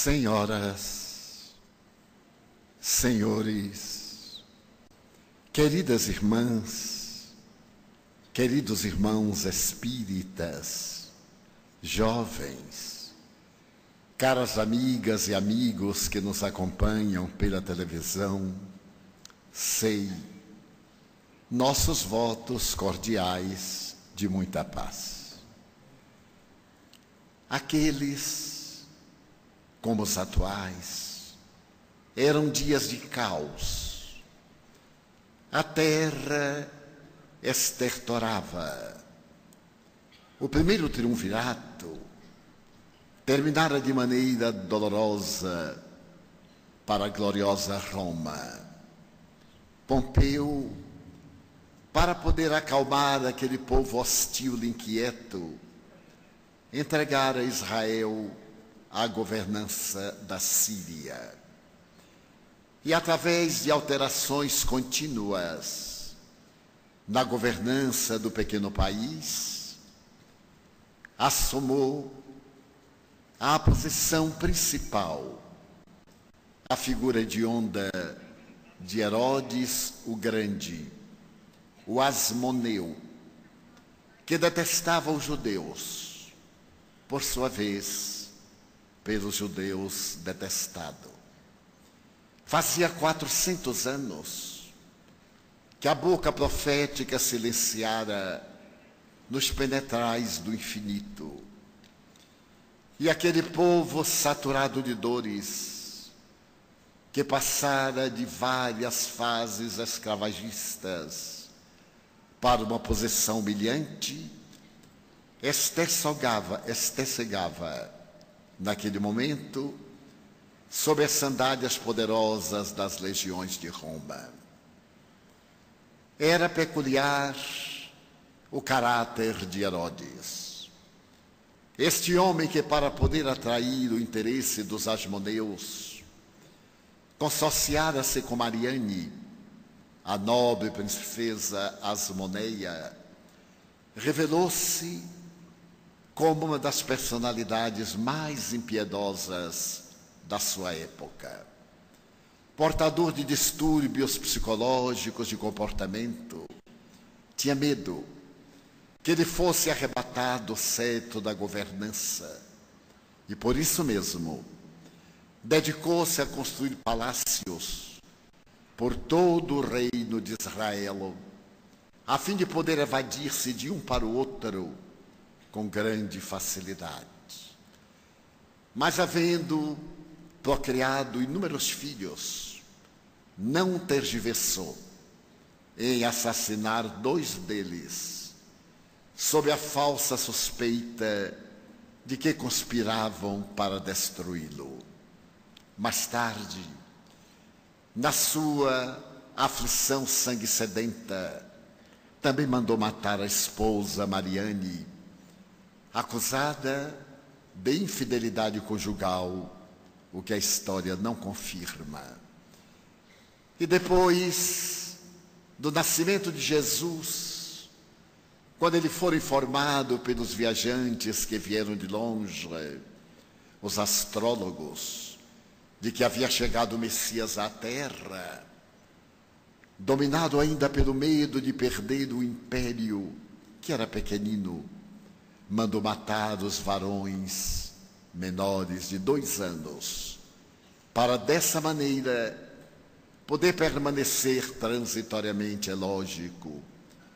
Senhoras, senhores, queridas irmãs, queridos irmãos espíritas, jovens, caras amigas e amigos que nos acompanham pela televisão, sei nossos votos cordiais de muita paz. Aqueles, como os atuais, eram dias de caos. A terra estertorava. O primeiro triunvirato terminara de maneira dolorosa para a gloriosa Roma. Pompeu, para poder acalmar aquele povo hostil e inquieto, entregara Israel à governança da Síria. E através de alterações contínuas na governança do pequeno país, assumiu a posição principal a figura hedionda de Herodes o Grande, o Asmoneu, que detestava os judeus, por sua vez, pelos judeus detestado. Fazia 400 anos que a boca profética silenciara nos penetrais do infinito. E aquele povo saturado de dores, que passara de várias fases escravagistas para uma posição humilhante, estessegava naquele momento, sob as sandálias poderosas das legiões de Roma. Era peculiar o caráter de Herodes. Este homem que, para poder atrair o interesse dos asmoneus, consociara-se com Mariane, a nobre princesa Asmoneia, revelou-se como uma das personalidades mais impiedosas da sua época. Portador de distúrbios psicológicos de comportamento, tinha medo que lhe fosse arrebatado o cetro da governança e, por isso mesmo, dedicou-se a construir palácios por todo o reino de Israel, a fim de poder evadir-se de um para o outro com grande facilidade. Mas, havendo procriado inúmeros filhos, não tergiversou em assassinar 2 deles, sob a falsa suspeita de que conspiravam para destruí-lo. Mais tarde, na sua aflição sangue sedenta, também mandou matar a esposa Mariane, acusada de infidelidade conjugal, o que a história não confirma. E depois do nascimento de Jesus, quando ele for informado pelos viajantes que vieram de longe, os astrólogos, de que havia chegado o Messias à terra, dominado ainda pelo medo de perder o império, que era pequenino, mandou matar os varões menores de 2 anos, para dessa maneira poder permanecer transitoriamente, é lógico,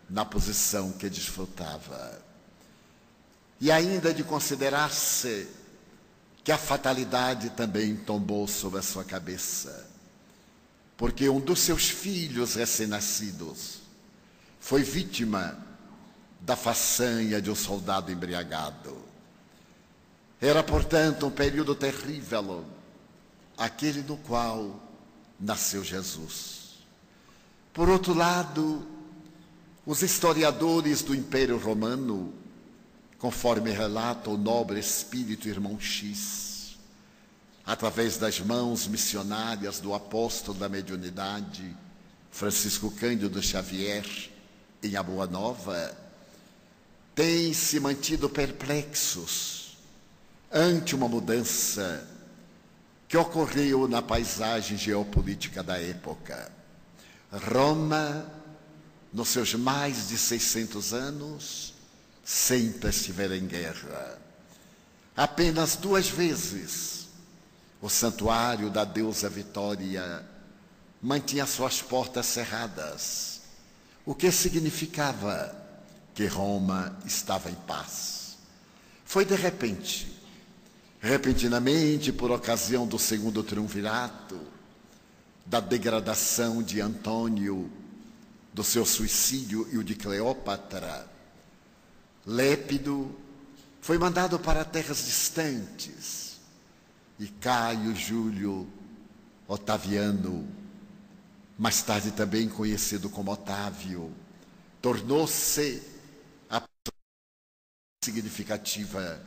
na posição que desfrutava. E ainda de considerar-se que a fatalidade também tombou sobre a sua cabeça, porque um dos seus filhos recém-nascidos foi vítima da façanha de um soldado embriagado. Era, portanto, um período terrível, aquele no qual nasceu Jesus. Por outro lado, os historiadores do Império Romano, conforme relata o nobre espírito irmão X, através das mãos missionárias do apóstolo da mediunidade, Francisco Cândido Xavier, em A Boa Nova, têm se mantido perplexos ante uma mudança que ocorreu na paisagem geopolítica da época. Roma, nos seus mais de 600 anos, sempre estivera em guerra. Apenas 2 vezes o santuário da deusa Vitória mantinha suas portas cerradas, o que significava que Roma estava em paz. Foi de repente, repentinamente, por ocasião do segundo triunvirato, da degradação de Antônio, do seu suicídio e o de Cleópatra, Lépido foi mandado para terras distantes e Caio Júlio Otaviano, mais tarde também conhecido como Otávio, tornou-se a significativa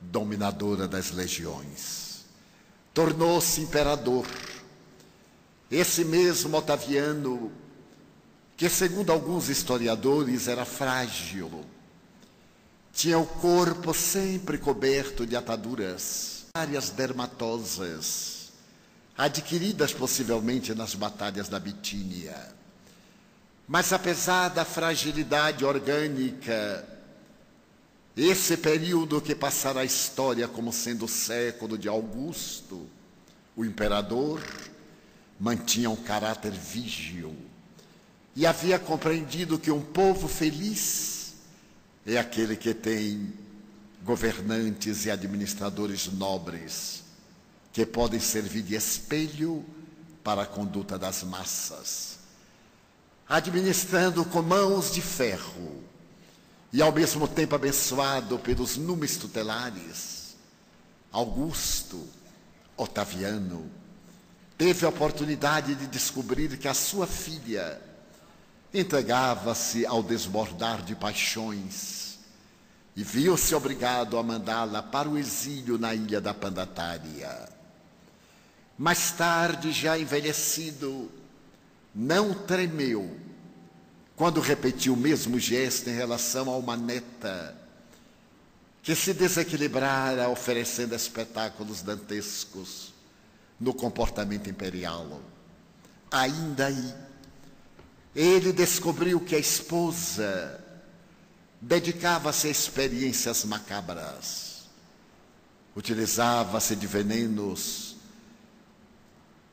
dominadora das legiões. Tornou-se imperador. Esse mesmo Otaviano, que segundo alguns historiadores era frágil, tinha o corpo sempre coberto de ataduras, áreas dermatosas, adquiridas possivelmente nas batalhas da Bitínia. Mas apesar da fragilidade orgânica, esse período que passará a história como sendo o século de Augusto, o imperador, mantinha um caráter vígil e havia compreendido que um povo feliz é aquele que tem governantes e administradores nobres que podem servir de espelho para a conduta das massas, administrando com mãos de ferro e ao mesmo tempo abençoado pelos números tutelares. Augusto Otaviano teve a oportunidade de descobrir que a sua filha entregava-se ao desbordar de paixões e viu-se obrigado a mandá-la para o exílio na ilha da Pandatária. Mais tarde, já envelhecido, não tremeu quando repetiu o mesmo gesto em relação a uma neta que se desequilibrara oferecendo espetáculos dantescos no comportamento imperial. Ainda aí, ele descobriu que a esposa dedicava-se a experiências macabras, utilizava-se de venenos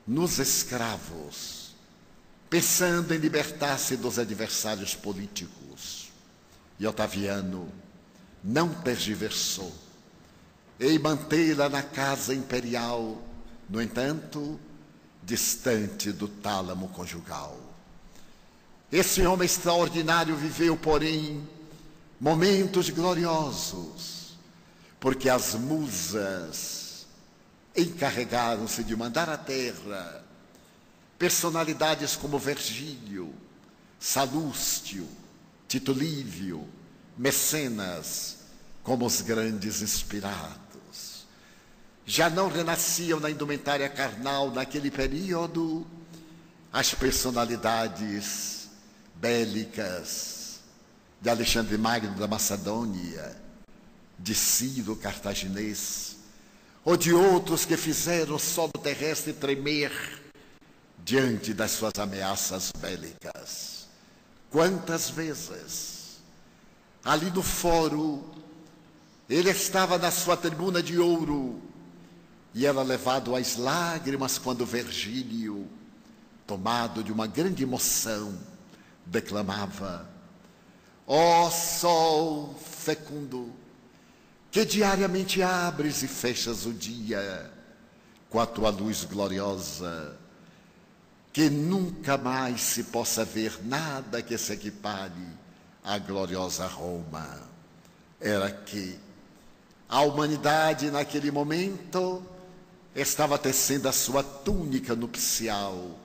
nos escravos, pensando em libertar-se dos adversários políticos. E Otaviano não tergiversou em mantê-la na casa imperial, no entanto, distante do tálamo conjugal. Esse homem extraordinário viveu, porém, momentos gloriosos, porque as musas encarregaram-se de mandar à terra personalidades como Virgílio, Salústio, Tito Lívio, Mecenas, como os grandes inspirados. Já não renasciam na indumentária carnal, naquele período, as personalidades bélicas de Alexandre Magno da Macedônia, de Ciro cartaginês, ou de outros que fizeram o solo terrestre tremer diante das suas ameaças bélicas. Quantas vezes, ali no fórum, ele estava na sua tribuna de ouro e era levado às lágrimas quando Virgílio, tomado de uma grande emoção, declamava: ó sol fecundo, que diariamente abres e fechas o dia com a tua luz gloriosa, que nunca mais se possa ver nada que se equipare à gloriosa Roma. Era que a humanidade naquele momento estava tecendo a sua túnica nupcial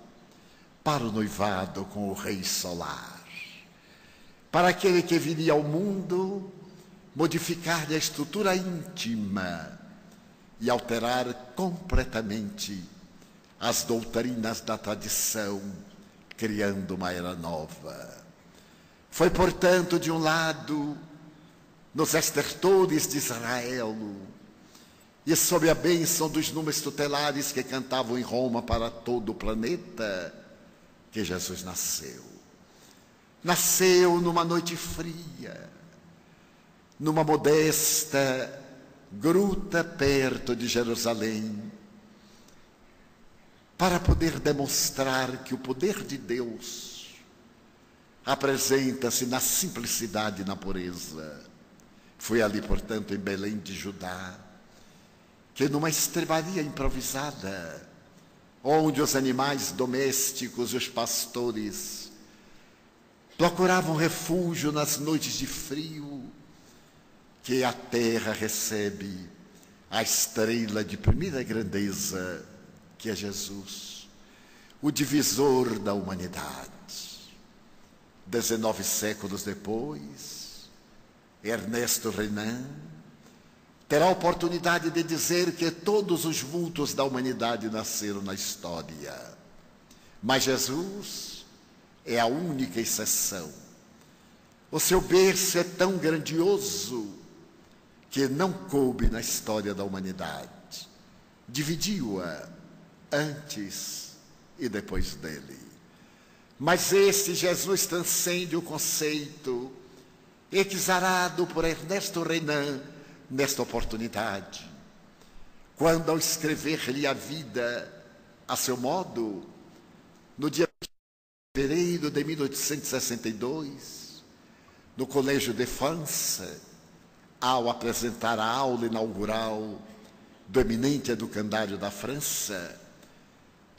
para o noivado com o Rei Solar, para aquele que viria ao mundo modificar-lhe a estrutura íntima e alterar completamente as doutrinas da tradição, criando uma era nova. Foi, portanto, de um lado, nos estertores de Israel, e sob a bênção dos números tutelares que cantavam em Roma para todo o planeta, que Jesus nasceu. Nasceu numa noite fria, numa modesta gruta perto de Jerusalém, para poder demonstrar que o poder de Deus apresenta-se na simplicidade e na pureza. Foi ali, portanto, em Belém de Judá, que numa estrebaria improvisada, onde os animais domésticos e os pastores procuravam refúgio nas noites de frio, que a terra recebe a estrela de primeira grandeza, que é Jesus, o divisor da humanidade. 19 séculos depois, Ernesto Renan terá a oportunidade de dizer que todos os vultos da humanidade nasceram na história, mas Jesus é a única exceção. O seu berço é tão grandioso que não coube na história da humanidade, dividiu-a antes e depois dele. Mas este Jesus transcende o conceito exarado por Ernesto Renan nesta oportunidade, quando, ao escrever-lhe a vida a seu modo, no dia 1 de fevereiro de 1862, no Colégio de França, ao apresentar a aula inaugural do eminente educandário da França,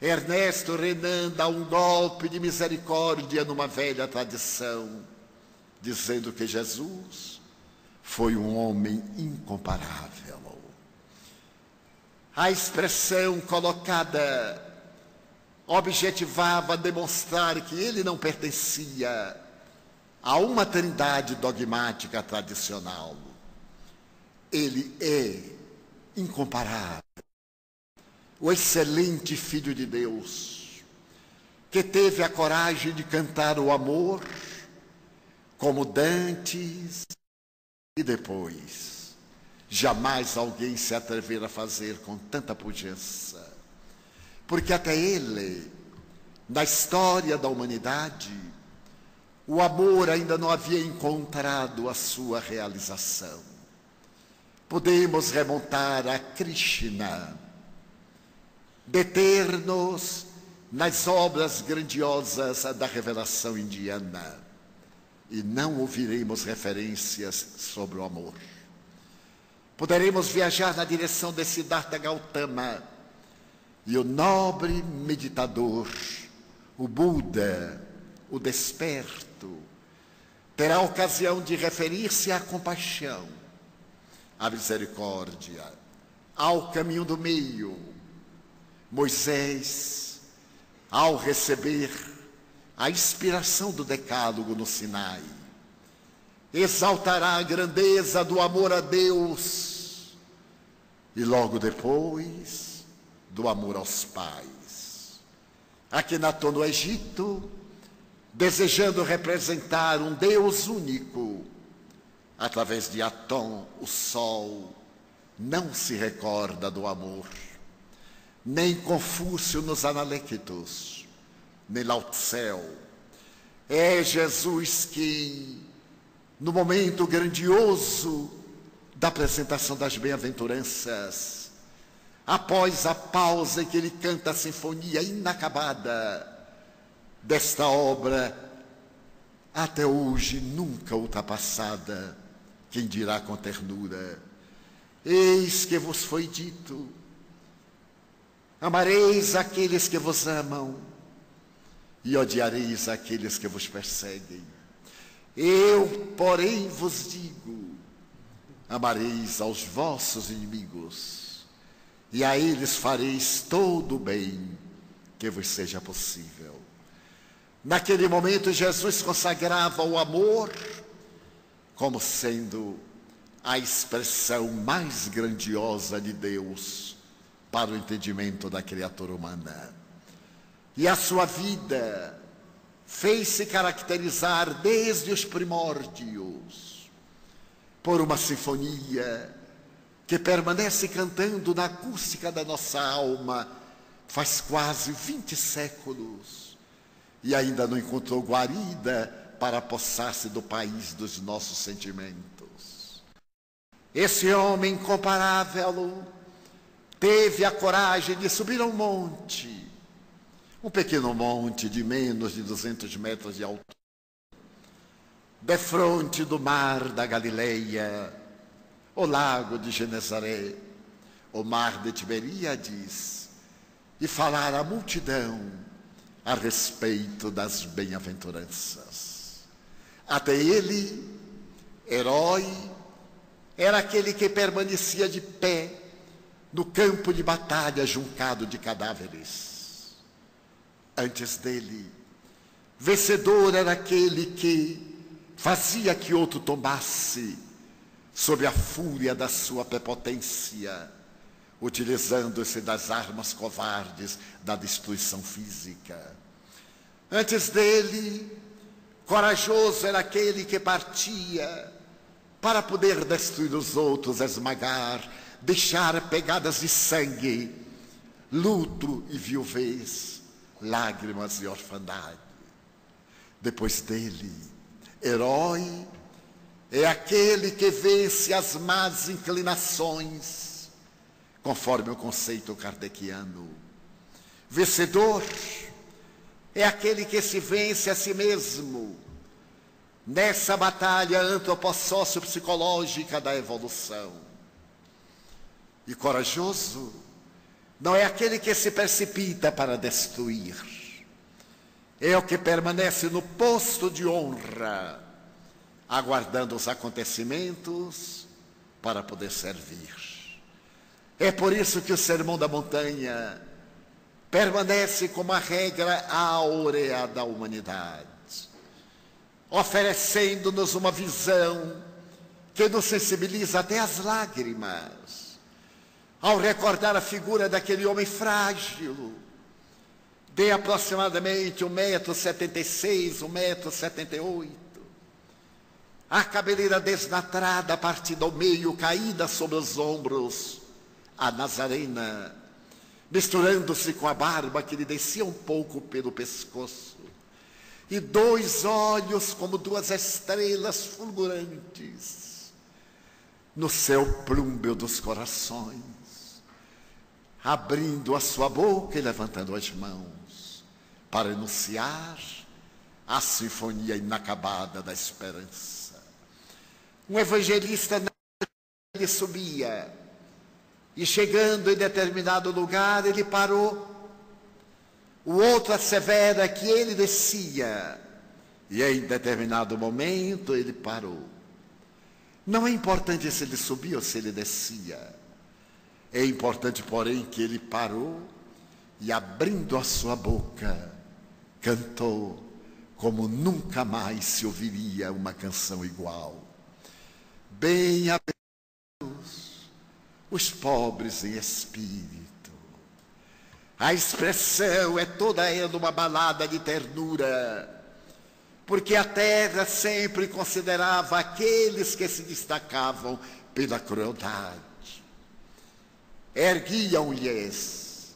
Ernesto Renan dá um golpe de misericórdia numa velha tradição, dizendo que Jesus foi um homem incomparável. A expressão colocada objetivava demonstrar que ele não pertencia a uma trindade dogmática tradicional. Ele é incomparável, o excelente Filho de Deus, que teve a coragem de cantar o amor, como dantes e depois jamais alguém se atrevera a fazer com tanta pujança, porque até ele, na história da humanidade, o amor ainda não havia encontrado a sua realização. Podemos remontar a Krishna, deter-nos nas obras grandiosas da revelação indiana, e não ouviremos referências sobre o amor. Poderemos viajar na direção de Siddhartha Gautama, e o nobre meditador, o Buda, o desperto, terá a ocasião de referir-se à compaixão, à misericórdia, ao caminho do meio. Moisés, ao receber a inspiração do Decálogo no Sinai, exaltará a grandeza do amor a Deus e logo depois do amor aos pais. Akhenaton, no Egito, desejando representar um Deus único, através de Atom, o sol, não se recorda do amor. Nem Confúcio nos Analéctos, nem Lao Tse. É Jesus quem, no momento grandioso da apresentação das bem-aventuranças, após a pausa em que ele canta a sinfonia inacabada desta obra, até hoje nunca ultrapassada, quem dirá com ternura: eis que vos foi dito, amareis aqueles que vos amam e odiareis aqueles que vos perseguem. Eu, porém, vos digo, amareis aos vossos inimigos e a eles fareis todo o bem que vos seja possível. Naquele momento, Jesus consagrava o amor como sendo a expressão mais grandiosa de Deus para o entendimento da criatura humana. E a sua vida fez-se caracterizar desde os primórdios por uma sinfonia que permanece cantando na acústica da nossa alma faz quase 20 séculos e ainda não encontrou guarida para apossar-se do país dos nossos sentimentos. Esse homem incomparável teve a coragem de subir a um monte, um pequeno monte de menos de 200 metros de altura, defronte do mar da Galileia, o lago de Genezaré, o mar de Tiberíades, e falar à multidão a respeito das bem-aventuranças. Até ele, herói, era aquele que permanecia de pé no campo de batalha juncado de cadáveres. Antes dele, vencedor era aquele que fazia que outro tombasse sob a fúria da sua prepotência, utilizando-se das armas covardes da destruição física. Antes dele, corajoso era aquele que partia para poder destruir os outros, esmagar, deixar pegadas de sangue, luto e viuvez, lágrimas e orfandade. Depois dele, herói é aquele que vence as más inclinações, conforme o conceito kardeciano. Vencedor é aquele que se vence a si mesmo nessa batalha antropossócio-psicológica da evolução. E corajoso não é aquele que se precipita para destruir, é o que permanece no posto de honra, aguardando os acontecimentos para poder servir. É por isso que o Sermão da Montanha permanece como a regra áurea da humanidade, oferecendo-nos uma visão que nos sensibiliza até as lágrimas, ao recordar a figura daquele homem frágil, de aproximadamente 1,76 m, 1,78 m, a cabeleira desnatrada, partida ao meio, caída sobre os ombros, a nazarena, misturando-se com a barba que lhe descia um pouco pelo pescoço, e 2 olhos como 2 estrelas fulgurantes no céu plúmbeo dos corações, abrindo a sua boca e levantando as mãos para enunciar a sinfonia inacabada da esperança. Um evangelista, ele subia e, chegando em determinado lugar, ele parou. O outro assevera que ele descia e, em determinado momento, ele parou. Não é importante se ele subia ou se ele descia. É importante, porém, que ele parou e, abrindo a sua boca, cantou como nunca mais se ouviria uma canção igual. Bem-aventurados os pobres em espírito. A expressão é toda ela uma balada de ternura, porque a terra sempre considerava aqueles que se destacavam pela crueldade. Erguiam-lhes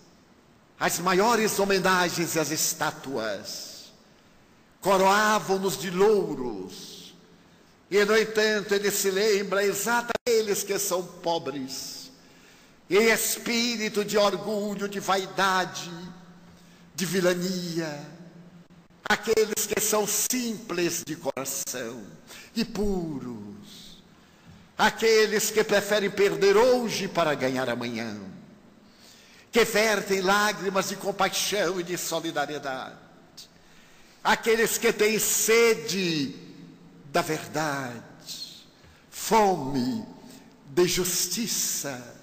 as maiores homenagens e as estátuas, coroavam-nos de louros, e, no entanto, ele se lembra exatamente aqueles que são pobres, em espírito de orgulho, de vaidade, de vilania, aqueles que são simples de coração e puros, aqueles que preferem perder hoje para ganhar amanhã, que vertem lágrimas de compaixão e de solidariedade, aqueles que têm sede da verdade, fome de justiça,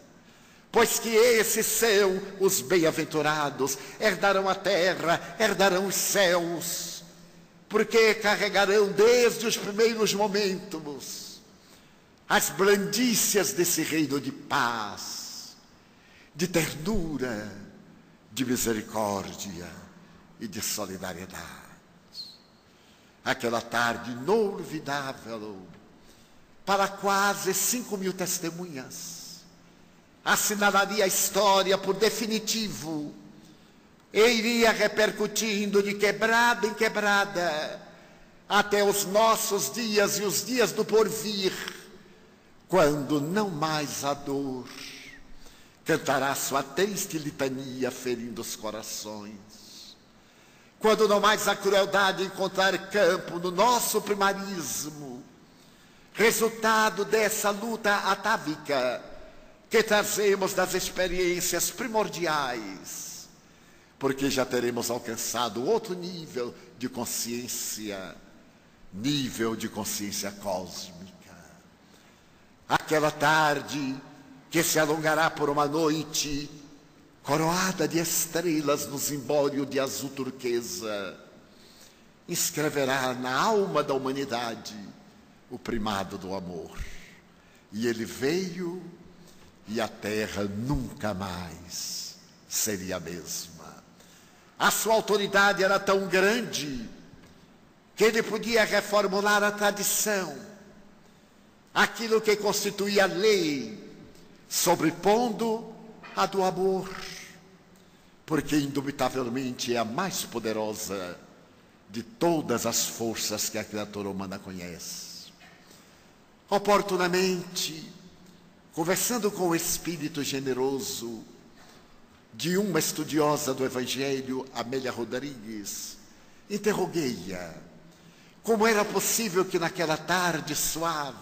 pois que esses são os bem-aventurados, herdarão a terra, herdarão os céus, porque carregarão desde os primeiros momentos as blandícias desse reino de paz, de ternura, de misericórdia e de solidariedade. Aquela tarde inolvidável para quase 5.000 testemunhas, assinalaria a história por definitivo e iria repercutindo de quebrada em quebrada até os nossos dias e os dias do porvir, quando não mais a dor cantará sua triste litania ferindo os corações, quando não mais a crueldade encontrar campo no nosso primarismo, resultado dessa luta atávica que trazemos das experiências primordiais, porque já teremos alcançado outro nível de consciência cósmica. Aquela tarde que se alongará por uma noite coroada de estrelas no zimbório de azul turquesa, inscreverá na alma da humanidade o primado do amor. E ele veio e a terra nunca mais seria a mesma. A sua autoridade era tão grande que ele podia reformular a tradição, aquilo que constituía a lei, sobrepondo a do amor, porque indubitavelmente é a mais poderosa de todas as forças que a criatura humana conhece. Oportunamente, conversando com o espírito generoso de uma estudiosa do Evangelho, Amélia Rodrigues, interroguei-a como era possível que naquela tarde suave,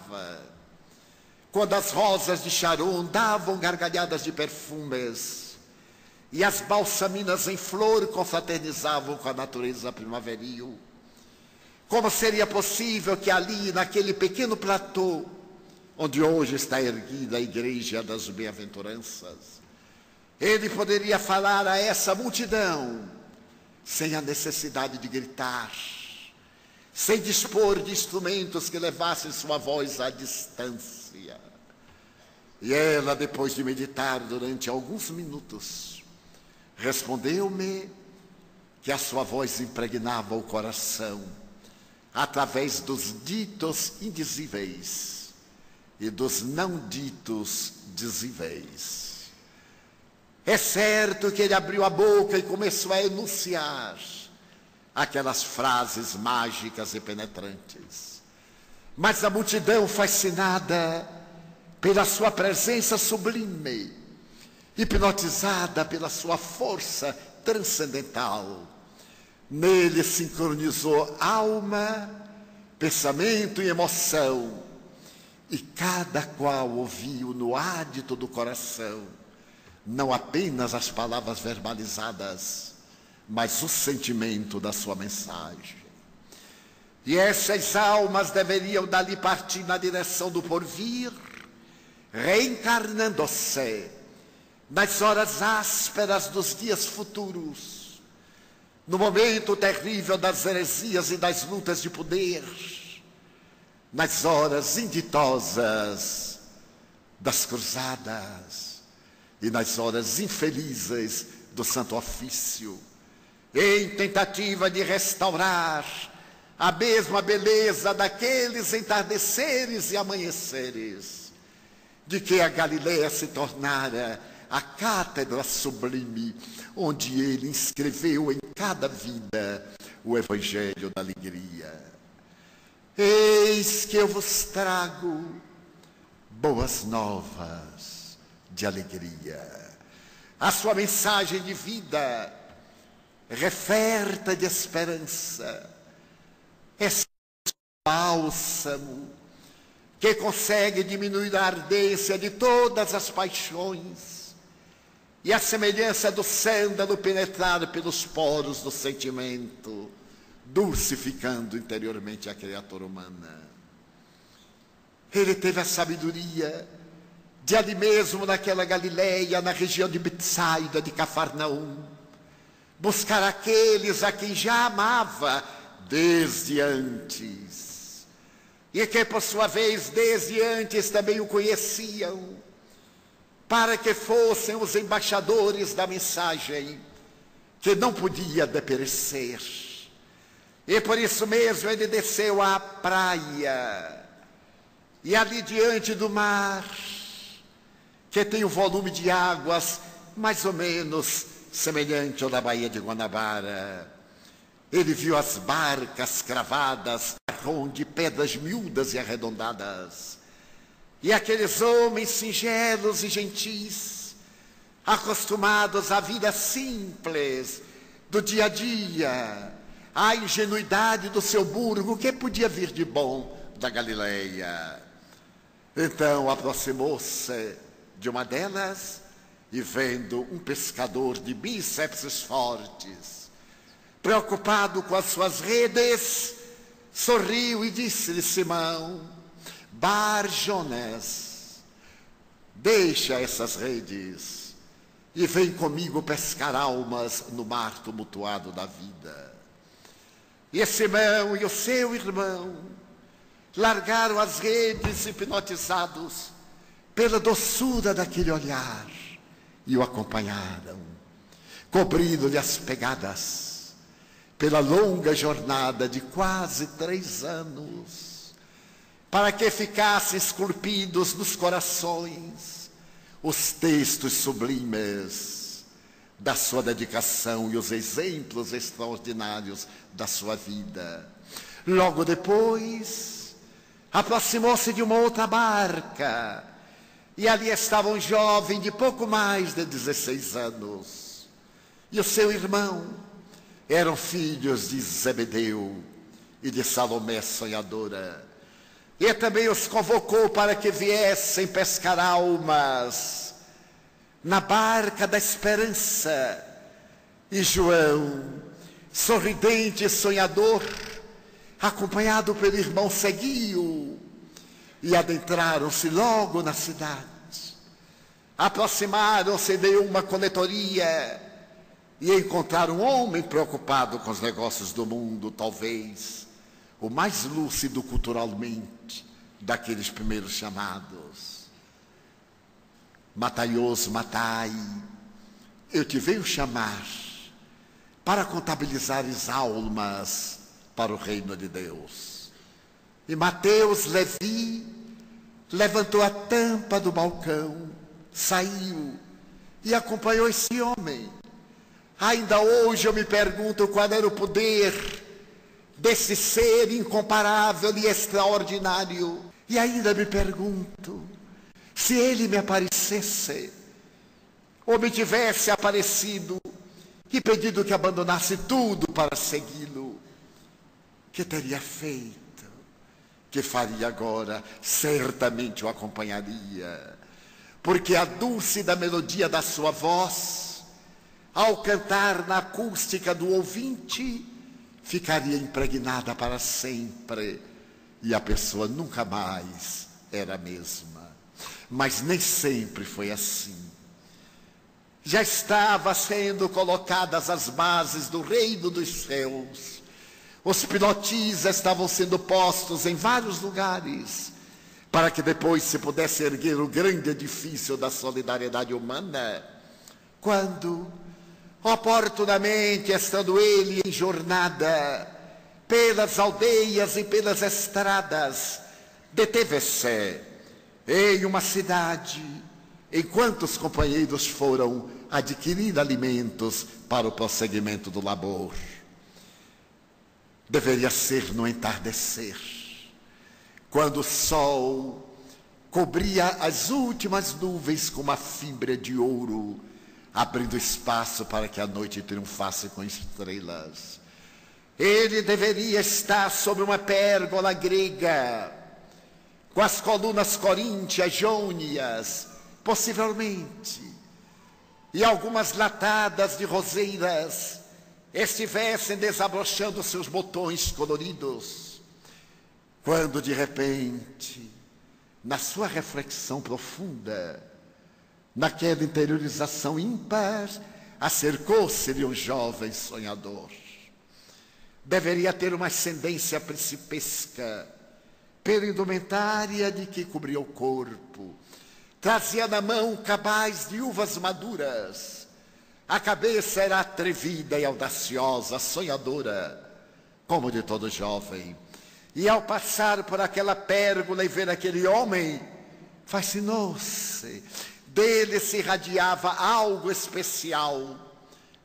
quando as rosas de Sharon davam gargalhadas de perfumes e as balsaminas em flor confraternizavam com a natureza primaveril, como seria possível que ali, naquele pequeno platô, onde hoje está erguida a Igreja das Bem-aventuranças, ele poderia falar a essa multidão sem a necessidade de gritar, sem dispor de instrumentos que levassem sua voz à distância. E ela, depois de meditar durante alguns minutos, respondeu-me que a sua voz impregnava o coração através dos ditos indizíveis e dos não ditos dizíveis. É certo que ele abriu a boca e começou a enunciar aquelas frases mágicas e penetrantes, mas a multidão, fascinada pela sua presença sublime, hipnotizada pela sua força transcendental, nele sincronizou alma, pensamento e emoção, e cada qual ouviu no ádito do coração não apenas as palavras verbalizadas, mas o sentimento da sua mensagem. E essas almas deveriam dali partir na direção do porvir, reencarnando-se nas horas ásperas dos dias futuros, no momento terrível das heresias e das lutas de poder, nas horas inditosas das cruzadas e nas horas infelizes do Santo Ofício, em tentativa de restaurar a mesma beleza daqueles entardeceres e amanheceres, de que a Galileia se tornara a cátedra sublime, onde ele inscreveu em cada vida o Evangelho da alegria. Eis que eu vos trago boas novas de alegria. A sua mensagem de vida, referta de esperança, é bálsamo que consegue diminuir a ardência de todas as paixões e a semelhança do sândalo penetrar pelos poros do sentimento, dulcificando interiormente a criatura humana. Ele teve a sabedoria de ali mesmo naquela Galileia, na região de Betsaida, de Cafarnaum, buscar aqueles a quem já amava desde antes, e que por sua vez desde antes também o conheciam, para que fossem os embaixadores da mensagem que não podia deperecer. E por isso mesmo ele desceu à praia, e ali diante do mar, que tem um volume de águas mais ou menos semelhante ao da Baía de Guanabara. Ele viu as barcas cravadas de pedras miúdas e arredondadas. E aqueles homens singelos e gentis, acostumados à vida simples do dia a dia, à ingenuidade do seu burgo, o que podia vir de bom da Galileia? Então aproximou-se de uma delas e, vendo um pescador de bíceps fortes, preocupado com as suas redes, sorriu e disse-lhe: Simão, Bar Jonas, deixa essas redes e vem comigo pescar almas no mar tumultuado da vida. E Simão e o seu irmão largaram as redes, hipnotizados pela doçura daquele olhar, e o acompanharam, cobrindo-lhe as pegadas pela longa jornada de quase 3 anos, para que ficassem esculpidos nos corações os textos sublimes da sua dedicação e os exemplos extraordinários da sua vida. Logo depois, aproximou-se de uma outra barca, e ali estava um jovem de pouco mais de 16 anos, e o seu irmão. Eram filhos de Zebedeu e de Salomé sonhadora. E também os convocou para que viessem pescar almas na barca da esperança. E João, sorridente e sonhador, acompanhado pelo irmão, seguiu, e adentraram-se logo na cidade. Aproximaram-se de uma coletoria e encontraram um homem preocupado com os negócios do mundo, talvez o mais lúcido culturalmente daqueles primeiros chamados. Mataios, Matai, eu te venho chamar para contabilizares almas para o reino de Deus. E Mateus, Levi, levantou a tampa do balcão, saiu e acompanhou esse homem. Ainda hoje eu me pergunto qual era o poder desse ser incomparável e extraordinário. E ainda me pergunto, se ele me aparecesse, ou me tivesse aparecido e pedido que abandonasse tudo para segui-lo, que teria feito? Que faria agora? Certamente o acompanharia, porque a dúlcida melodia da sua voz, ao cantar na acústica do ouvinte, ficaria impregnada para sempre, e a pessoa nunca mais era a mesma. Mas nem sempre foi assim. Já estava sendo colocadas as bases do reino dos céus. Os pilotis estavam sendo postos em vários lugares, para que depois se pudesse erguer o grande edifício da solidariedade humana, quando, oportunamente, estando ele em jornada pelas aldeias e pelas estradas, deteve-se em uma cidade, enquanto os companheiros foram adquirir alimentos para o prosseguimento do labor. Deveria ser no entardecer, quando o sol cobria as últimas nuvens com uma fibra de ouro, abrindo espaço para que a noite triunfasse com estrelas. Ele deveria estar sobre uma pérgola grega, com as colunas coríntias, jônias, possivelmente, e algumas latadas de roseiras estivessem desabrochando seus botões coloridos, quando de repente, na sua reflexão profunda, naquela interiorização ímpar, acercou-se-lhe um jovem sonhador. Deveria ter uma ascendência principesca, pela indumentária de que cobria o corpo. Trazia na mão um cabaz de uvas maduras. A cabeça era atrevida e audaciosa, sonhadora, como de todo jovem. E ao passar por aquela pérgola e ver aquele homem, fascinou-se, Dele se irradiava algo especial,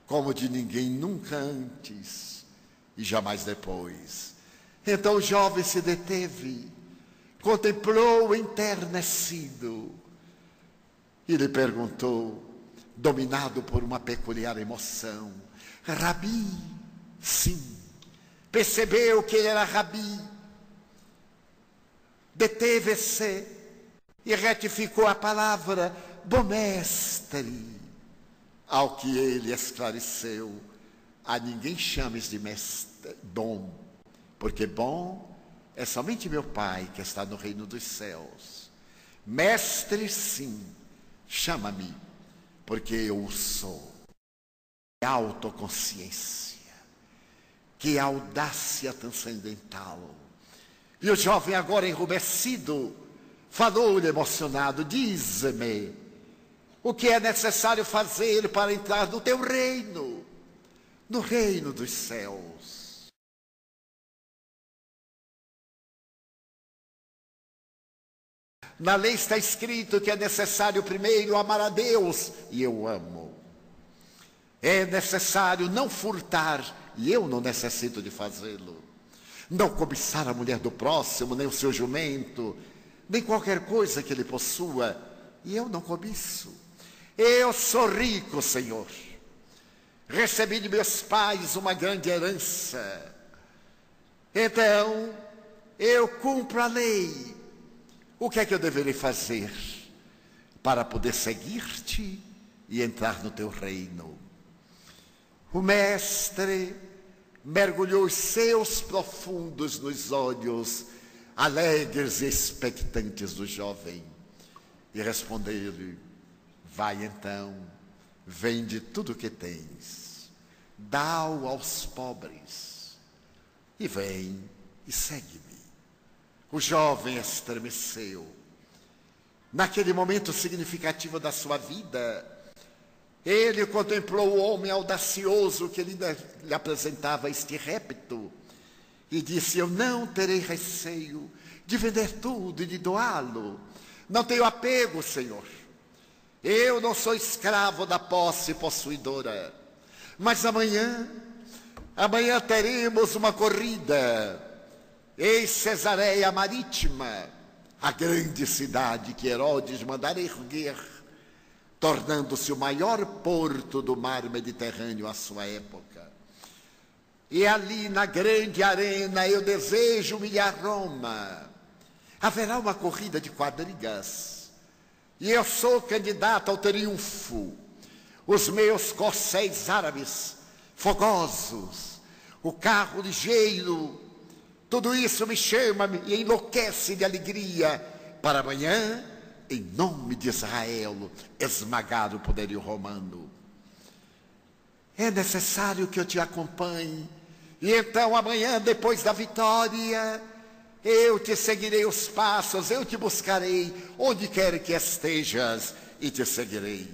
como de ninguém nunca antes e jamais depois. Então o jovem se deteve, contemplou enternecido e lhe perguntou, dominado por uma peculiar emoção: Rabi? Sim, percebeu que ele era Rabi. Deteve-se e retificou a palavra: bom mestre. Ao que ele esclareceu: a ninguém chames de mestre, bom, porque bom é somente meu Pai que está no reino dos céus. Mestre, sim, chama-me, porque eu o sou. Que autoconsciência, que audácia transcendental. E o jovem, agora enrubescido, falou-lhe emocionado: dize-me, o que é necessário fazer para entrar no teu reino, no reino dos céus? Na lei está escrito que é necessário primeiro amar a Deus, e eu amo. É necessário não furtar, e eu não necessito de fazê-lo. Não cobiçar a mulher do próximo, nem o seu jumento, nem qualquer coisa que ele possua, e eu não cobiço. Eu sou rico, Senhor. Recebi de meus pais uma grande herança. Então, eu cumpro a lei. O que é que eu deverei fazer para poder seguir-te e entrar no teu reino? O mestre mergulhou os seus profundos nos olhos alegres e expectantes do jovem e respondeu-lhe: vai então, vende tudo o que tens, dá-o aos pobres e vem e segue-me. O jovem estremeceu. Naquele momento significativo da sua vida, ele contemplou o homem audacioso que lhe apresentava este repto e disse: eu não terei receio de vender tudo e de doá-lo. Não tenho apego, Senhor. Eu não sou escravo da posse possuidora. Mas amanhã teremos uma corrida em Cesareia Marítima, a grande cidade que Herodes mandara erguer, tornando-se o maior porto do mar Mediterrâneo à sua época. E ali na grande arena eu desejo humilhar Roma. Haverá uma corrida de quadrigas, e eu sou candidato ao triunfo. Os meus corcéis árabes, fogosos, o carro ligeiro, tudo isso me chama e enlouquece de alegria para amanhã, em nome de Israel, esmagar o poderio romano. É necessário que eu te acompanhe, e então amanhã, depois da vitória, eu te seguirei os passos, eu te buscarei onde quer que estejas e te seguirei.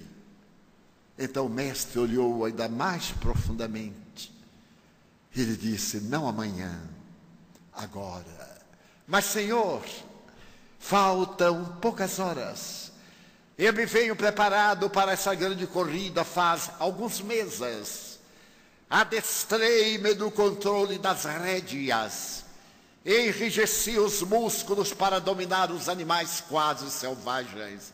Então o mestre olhou ainda mais profundamente e lhe disse: não amanhã, agora. Mas, Senhor, faltam poucas horas. Eu me venho preparado para essa grande corrida faz alguns meses. Adestrei-me no controle das rédeas, enrijeci os músculos para dominar os animais quase selvagens.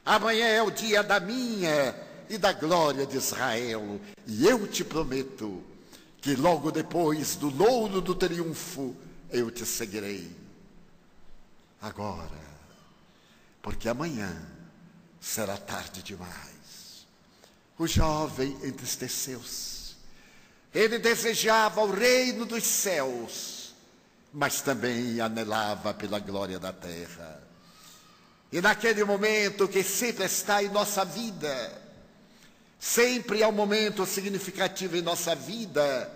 Amanhã é o dia da minha e da glória de Israel, e eu te prometo que logo depois do louro do triunfo eu te seguirei. Agora, porque amanhã será tarde demais. O jovem entristeceu-se. Ele desejava o reino dos céus, mas também anelava pela glória da terra. E naquele momento que sempre está em nossa vida, sempre é um momento significativo em nossa vida,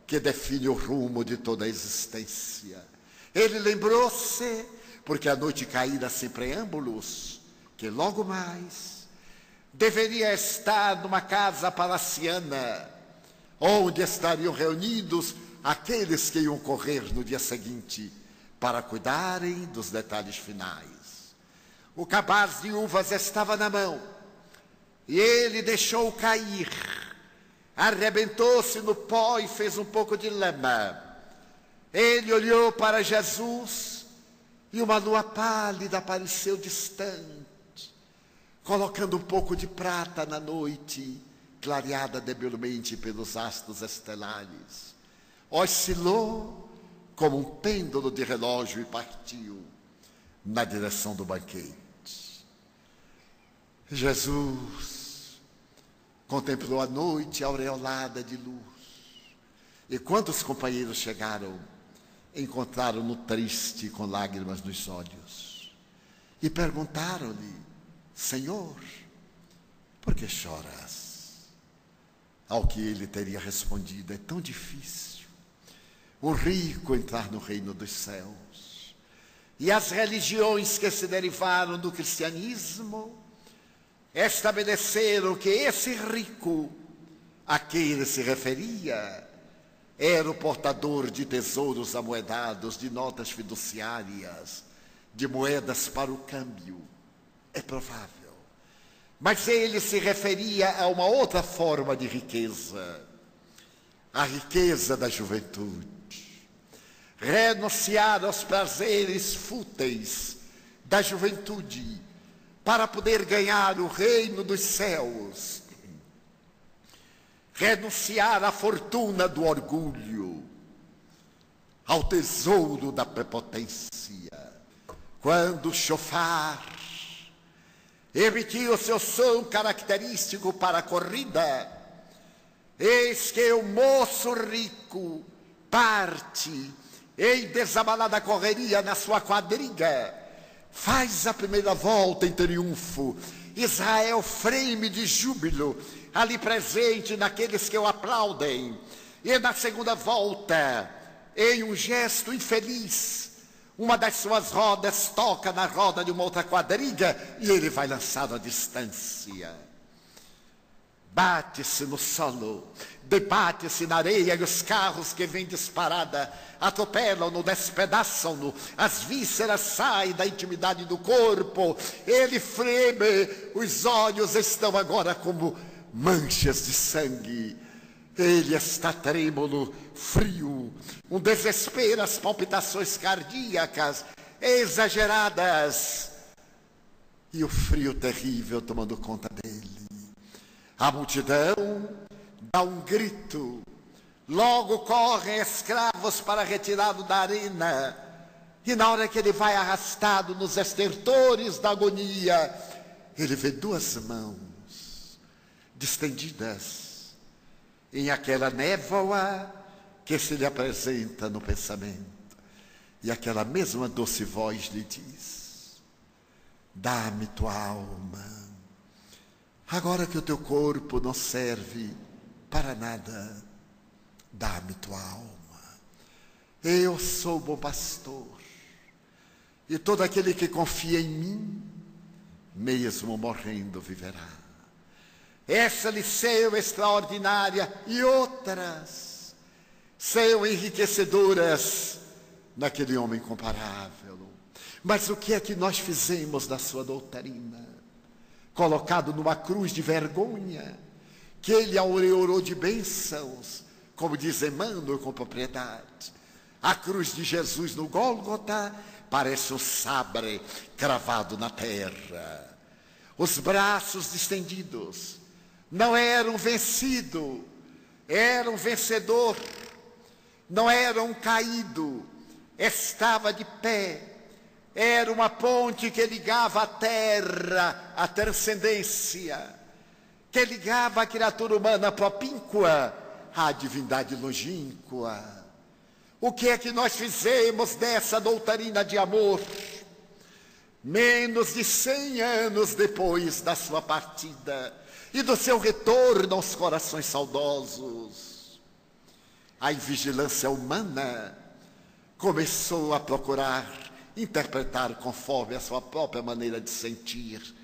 que define o rumo de toda a existência. Ele lembrou-se, porque a noite caíra sem preâmbulos, que logo mais deveria estar numa casa palaciana, onde estariam reunidos aqueles que iam correr no dia seguinte para cuidarem dos detalhes finais. O cabaz de uvas estava na mão, e ele deixou cair, arrebentou-se no pó e fez um pouco de lama. Ele olhou para Jesus, e uma lua pálida apareceu distante, colocando um pouco de prata na noite, clareada debilmente pelos astros estelares. Oscilou como um pêndulo de relógio e partiu na direção do banquete. Jesus contemplou a noite aureolada de luz. E quando os companheiros chegaram, encontraram-no triste, com lágrimas nos olhos. E perguntaram-lhe: Senhor, por que choras? Ao que ele teria respondido: é tão difícil o rico entrar no reino dos céus. E as religiões que se derivaram do cristianismo estabeleceram que esse rico a quem ele se referia era o portador de tesouros amoedados, de notas fiduciárias, de moedas para o câmbio. É provável. Mas ele se referia a uma outra forma de riqueza, a riqueza da juventude. Renunciar aos prazeres fúteis da juventude para poder ganhar o reino dos céus. Renunciar à fortuna do orgulho, ao tesouro da prepotência. Quando o chofar emitiu o seu som característico para a corrida, eis que o moço rico parte em desabalada correria na sua quadriga, faz a primeira volta em triunfo. Israel freme de júbilo, ali presente naqueles que o aplaudem. E na segunda volta, em um gesto infeliz, uma das suas rodas toca na roda de uma outra quadriga e ele vai lançado à distância. Bate-se no solo, debate-se na areia, e os carros que vêm disparada atropelam-no, despedaçam-no, as vísceras saem da intimidade do corpo, ele freme, os olhos estão agora como manchas de sangue, ele está trêmulo, frio, um desespero, as palpitações cardíacas exageradas, e o frio terrível tomando conta dele. A multidão dá um grito, logo correm escravos para retirá-lo da arena, e na hora que ele vai arrastado nos estertores da agonia, ele vê duas mãos distendidas em aquela névoa que se lhe apresenta no pensamento, e aquela mesma doce voz lhe diz: dá-me tua alma. Agora que o teu corpo não serve para nada, dá-me tua alma. Eu sou o bom pastor, e todo aquele que confia em mim, mesmo morrendo, viverá. Essa lição extraordinária e outras são enriquecedoras naquele homem incomparável. Mas o que é que nós fizemos da sua doutrina? Colocado numa cruz de vergonha, que ele aureolou de bênçãos, como diz Emmanuel com propriedade. A cruz de Jesus no Gólgota parece um sabre cravado na terra. Os braços distendidos, não era um vencido, era um vencedor, não era um caído, estava de pé. Era uma ponte que ligava a terra, a transcendência, que ligava a criatura humana propínqua à divindade longínqua. O que é que nós fizemos dessa doutrina de amor? Menos de 100 anos depois da sua partida e do seu retorno aos corações saudosos, a invigilância humana começou a procurar interpretar conforme a sua própria maneira de sentir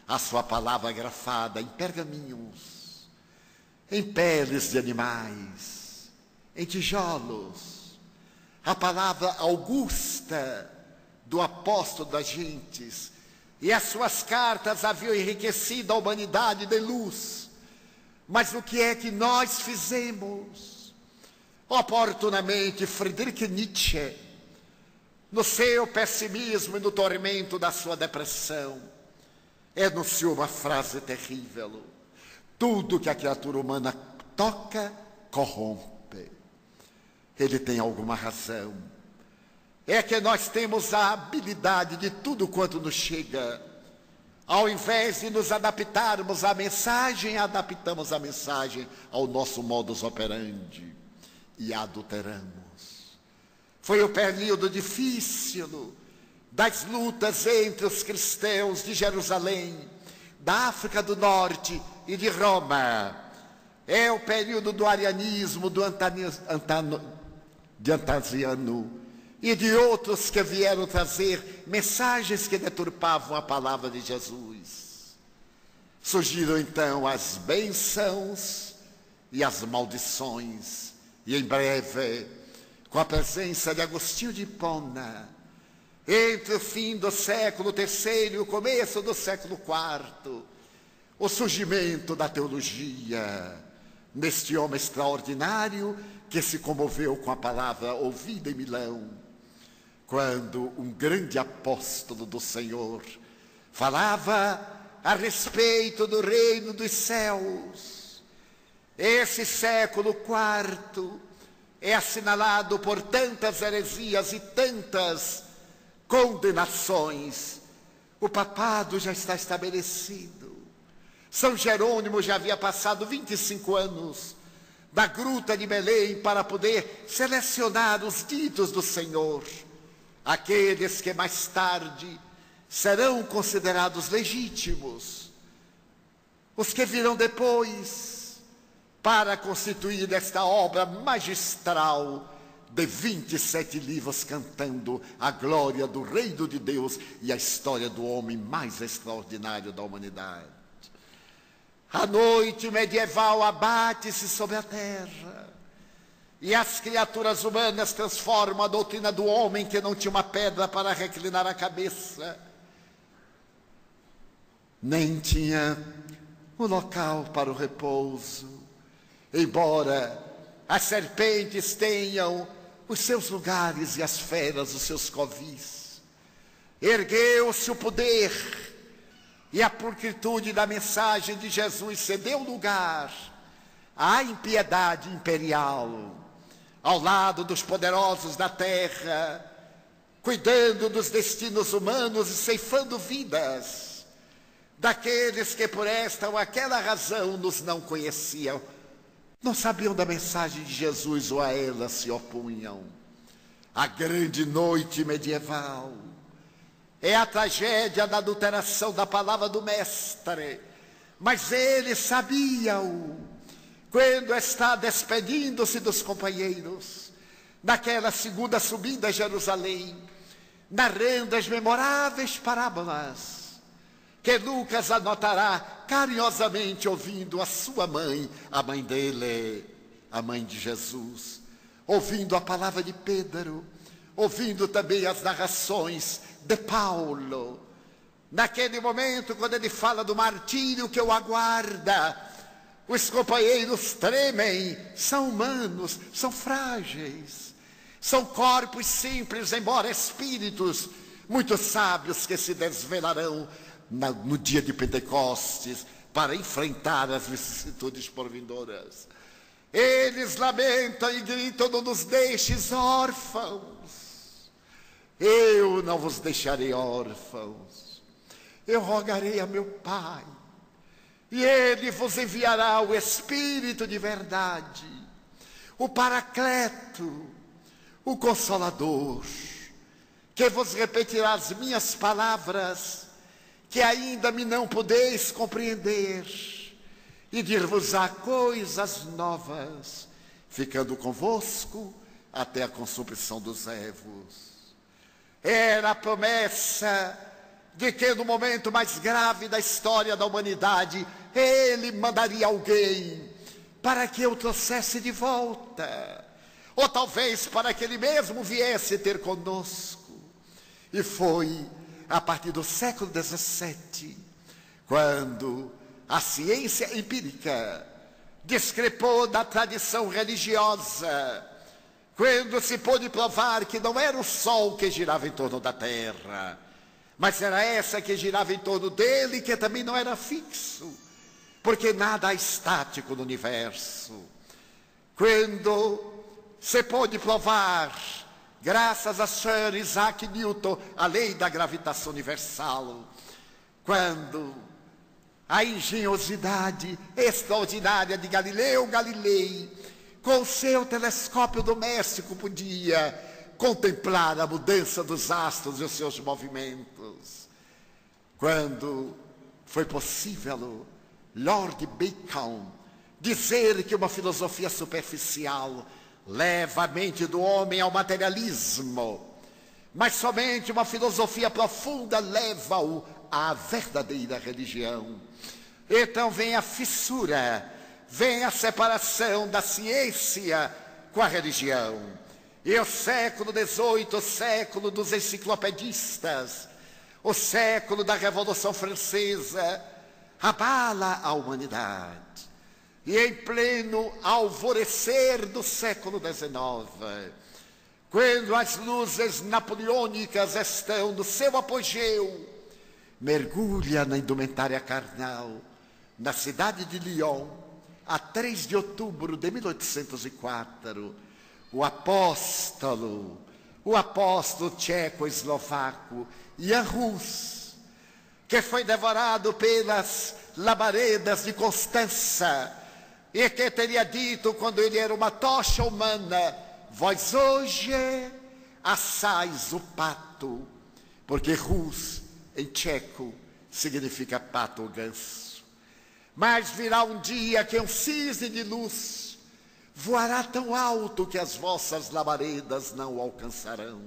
a sua palavra grafada em pergaminhos, em peles de animais, em tijolos, a palavra augusta do apóstolo das gentes, e as suas cartas haviam enriquecido a humanidade de luz. Mas o que é que nós fizemos? Oportunamente, Friedrich Nietzsche, no seu pessimismo e no tormento da sua depressão, enunciou uma frase terrível: tudo que a criatura humana toca, corrompe. Ele tem alguma razão. É que nós temos a habilidade de tudo quanto nos chega. Ao invés de nos adaptarmos à mensagem, adaptamos a mensagem ao nosso modus operandi e a adulteramos. Foi o período difícil das lutas entre os cristãos de Jerusalém, da África do Norte e de Roma. É o período do arianismo, de Antasiano e de outros que vieram trazer mensagens que deturpavam a palavra de Jesus. Surgiram então as bênçãos e as maldições, e em breve, com a presença de Agostinho de Hipona, entre o fim do século III e o começo do século IV, o surgimento da teologia neste homem extraordinário que se comoveu com a palavra ouvida em Milão, quando um grande apóstolo do Senhor falava a respeito do reino dos céus. Esse século IV é assinalado por tantas heresias e tantas condenações. O papado já está estabelecido. São Jerônimo já havia passado 25 anos da gruta de Belém para poder selecionar os ditos do Senhor, aqueles que mais tarde serão considerados legítimos, os que virão depois para constituir esta obra magistral de 27 livros cantando a glória do reino de Deus e a história do homem mais extraordinário da humanidade. A noite medieval abate-se sobre a terra e as criaturas humanas transformam a doutrina do homem que não tinha uma pedra para reclinar a cabeça, nem tinha um local para o repouso, embora as serpentes tenham os seus lugares e as feras os seus covis. Ergueu-se o poder e a pulcritude da mensagem de Jesus cedeu lugar à impiedade imperial, ao lado dos poderosos da terra, cuidando dos destinos humanos e ceifando vidas daqueles que por esta ou aquela razão nos não conheciam, não sabiam da mensagem de Jesus ou a ela se opunham. A grande noite medieval é a tragédia da adulteração da palavra do Mestre, mas ele sabia-o quando está despedindo-se dos companheiros, naquela segunda subida a Jerusalém, narrando as memoráveis parábolas que Lucas anotará carinhosamente ouvindo a sua mãe, a mãe dele, a mãe de Jesus, ouvindo a palavra de Pedro, ouvindo também as narrações de Paulo. Naquele momento, quando ele fala do martírio que o aguarda, os companheiros tremem, são humanos, são frágeis, são corpos simples, embora espíritos muito sábios que se desvelarão no dia de Pentecostes para enfrentar as vicissitudes porvindouras. Eles lamentam e gritam: não nos deixes órfãos. Eu não vos deixarei órfãos. Eu rogarei a meu Pai, e Ele vos enviará o Espírito de verdade, o Paracleto, o Consolador, que vos repetirá as minhas palavras, que ainda me não podeis compreender, e dir-vos-á coisas novas, ficando convosco até a consumpção dos évos. Era a promessa de que no momento mais grave da história da humanidade, ele mandaria alguém para que eu trouxesse de volta, ou talvez para que ele mesmo viesse ter conosco. E foi a partir do século XVII, quando a ciência empírica discrepou da tradição religiosa, quando se pôde provar que não era o Sol que girava em torno da Terra, mas era essa que girava em torno dele, que também não era fixo, porque nada é estático no universo. Quando se pôde provar, graças a Sir Isaac Newton, a lei da gravitação universal, quando a engenhosidade extraordinária de Galileu Galilei, com o seu telescópio doméstico, podia contemplar a mudança dos astros e os seus movimentos. Quando foi possível Lord Bacon dizer que uma filosofia superficial leva a mente do homem ao materialismo, mas somente uma filosofia profunda leva-o à verdadeira religião. Então vem a fissura, vem a separação da ciência com a religião. E o século XVIII, o século dos enciclopedistas, o século da Revolução Francesa, abala a humanidade. E em pleno alvorecer do século XIX, quando as luzes napoleônicas estão no seu apogeu, mergulha na indumentária carnal, na cidade de Lyon, a 3 de outubro de 1804, o apóstolo tcheco-eslovaco Jan Hus, que foi devorado pelas labaredas de Constança, e que teria dito, quando ele era uma tocha humana: vós hoje assais o pato, porque Rus, em tcheco, significa pato ou ganso. Mas virá um dia que um cisne de luz voará tão alto que as vossas labaredas não o alcançarão.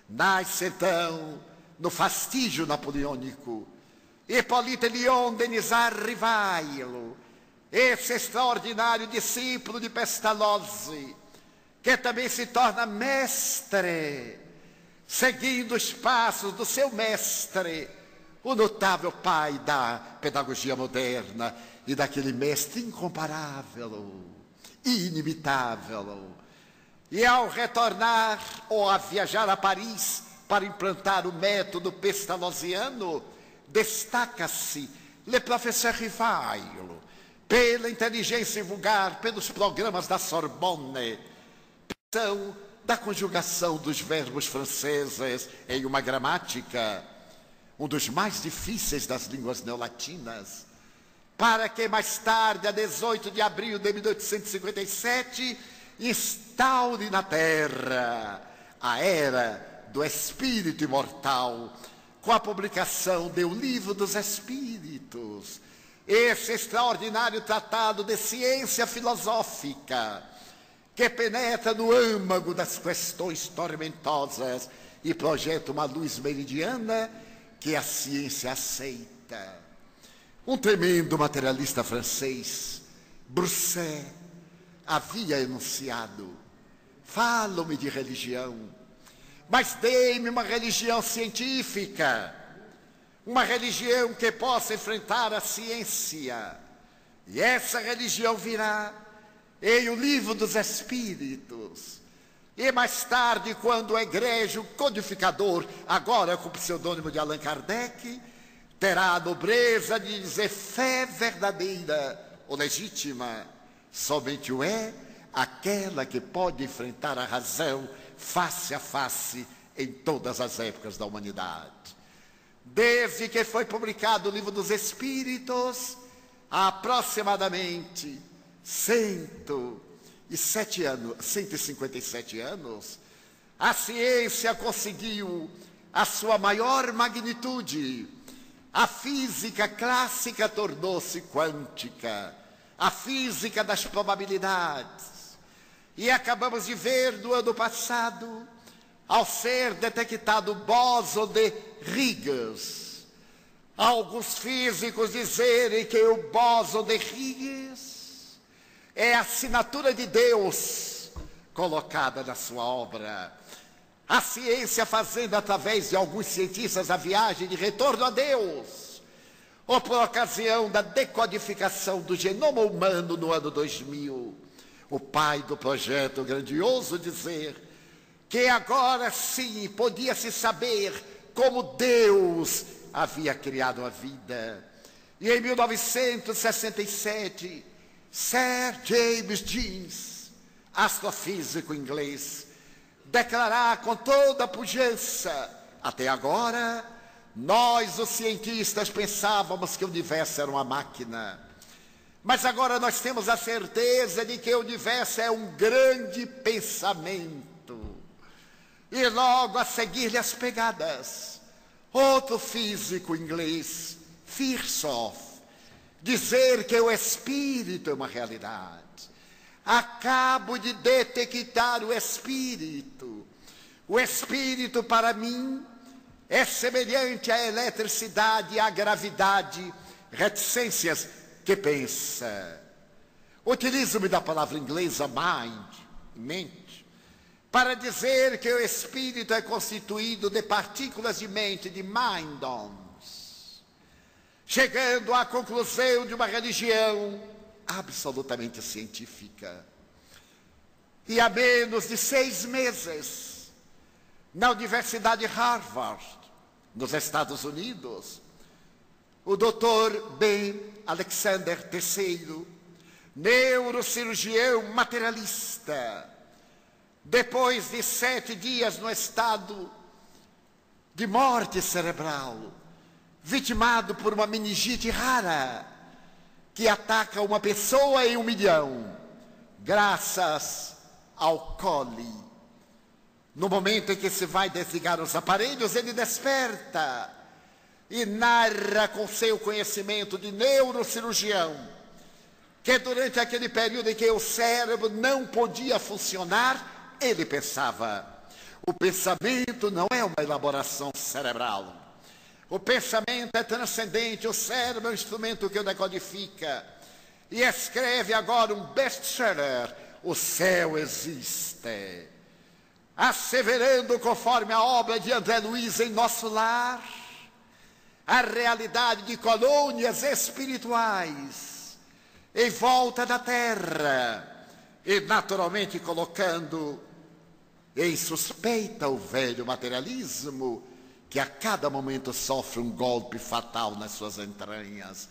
Nasce então, no fastígio napoleônico, Hippolyte Léon Denisard Rivailo, esse extraordinário discípulo de Pestalozzi, que também se torna mestre, seguindo os passos do seu mestre, o notável pai da pedagogia moderna e daquele mestre incomparável, inimitável. E ao retornar ou a viajar a Paris para implantar o método pestalozziano, destaca-se le professeur Rivailo pela inteligência vulgar, pelos programas da Sorbonne, da conjugação dos verbos franceses em uma gramática, um dos mais difíceis das línguas neolatinas, para que mais tarde, a 18 de abril de 1857, instaure na Terra a era do espírito imortal, com a publicação do Livro dos Espíritos, esse extraordinário tratado de ciência filosófica, que penetra no âmago das questões tormentosas e projeta uma luz meridiana que a ciência aceita. Um tremendo materialista francês, Broussais, havia enunciado: falam-me de religião, mas dê-me uma religião científica, uma religião que possa enfrentar a ciência. E essa religião virá em O Livro dos Espíritos. E mais tarde, quando o egrégio codificador, agora com o pseudônimo de Allan Kardec, terá a nobreza de dizer: fé verdadeira ou legítima somente o é aquela que pode enfrentar a razão face a face em todas as épocas da humanidade. Desde que foi publicado o Livro dos Espíritos, há aproximadamente 157 anos, a ciência conseguiu a sua maior magnitude. A física clássica tornou-se quântica, a física das probabilidades. E acabamos de ver no ano passado, ao ser detectado o bóson de Higgs, alguns físicos dizerem que o bóson de Higgs é a assinatura de Deus colocada na sua obra. A ciência fazendo através de alguns cientistas a viagem de retorno a Deus, ou por ocasião da decodificação do genoma humano no ano 2000, o pai do projeto grandioso dizer que agora sim podia-se saber como Deus havia criado a vida. E em 1967, Sir James Jeans, astrofísico inglês, declarar com toda a pujança: até agora, nós, os cientistas, pensávamos que o universo era uma máquina. Mas agora nós temos a certeza de que o universo é um grande pensamento. E logo a seguir-lhe as pegadas, outro físico inglês, Firsoff, dizer que o espírito é uma realidade. Acabo de detectar o espírito. O espírito, para mim, é semelhante à eletricidade e à gravidade, reticências que pensa. Utilizo-me da palavra inglesa mind, mente, para dizer que o espírito é constituído de partículas de mente, de mind-ons, chegando à conclusão de uma religião absolutamente científica. E há menos de 6 meses, na Universidade Harvard, nos Estados Unidos, o Dr. Ben Alexander III, neurocirurgião materialista, depois de 7 dias no estado de morte cerebral, vitimado por uma meningite rara, que ataca uma pessoa em 1 milhão, graças ao coli. No momento em que se vai desligar os aparelhos, ele desperta e narra com seu conhecimento de neurocirurgião que durante aquele período em que o cérebro não podia funcionar, ele pensava. O pensamento não é uma elaboração cerebral. O pensamento é transcendente, o cérebro é um instrumento que o decodifica. E escreve agora um best-seller, O Céu Existe, asseverando, conforme a obra de André Luiz, Em Nosso Lar, a realidade de colônias espirituais em volta da Terra, e naturalmente colocando em suspeita o velho materialismo, que a cada momento sofre um golpe fatal nas suas entranhas.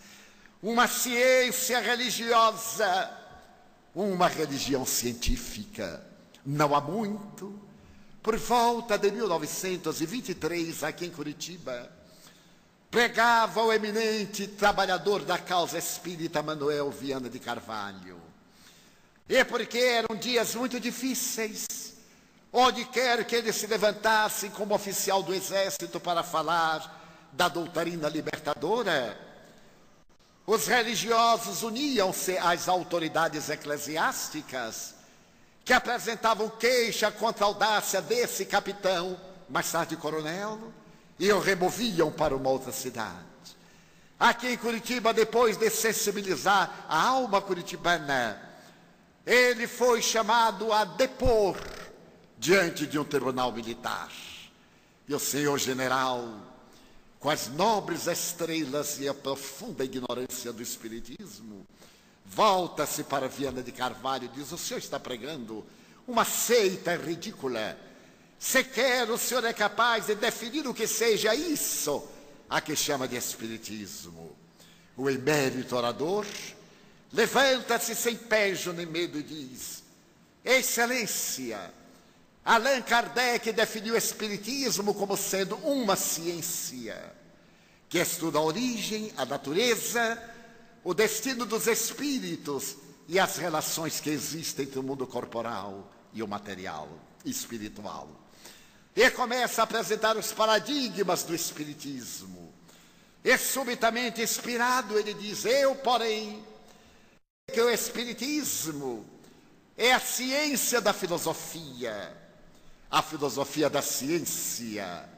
Uma ciência religiosa, uma religião científica. Não há muito, por volta de 1923, aqui em Curitiba, pregava o eminente trabalhador da causa espírita Manuel Viana de Carvalho. E porque eram dias muito difíceis, onde quer que ele se levantasse como oficial do exército para falar da doutrina libertadora, os religiosos uniam-se às autoridades eclesiásticas, que apresentavam queixa contra a audácia desse capitão, mais tarde coronel, e o removiam para uma outra cidade. Aqui em Curitiba, depois de sensibilizar a alma curitibana, ele foi chamado a depor diante de um tribunal militar. E o senhor general, com as nobres estrelas e a profunda ignorância do espiritismo, volta-se para Viana de Carvalho e diz: o senhor está pregando uma seita ridícula. Sequer o senhor é capaz de definir o que seja isso a que chama de espiritismo. O emérito orador levanta-se sem pejo nem medo e diz: Excelência, Allan Kardec definiu o espiritismo como sendo uma ciência que estuda a origem, a natureza, o destino dos espíritos e as relações que existem entre o mundo corporal e o material espiritual. E começa a apresentar os paradigmas do espiritismo. E subitamente inspirado ele diz: eu, porém, que o espiritismo é a ciência da filosofia, a filosofia da ciência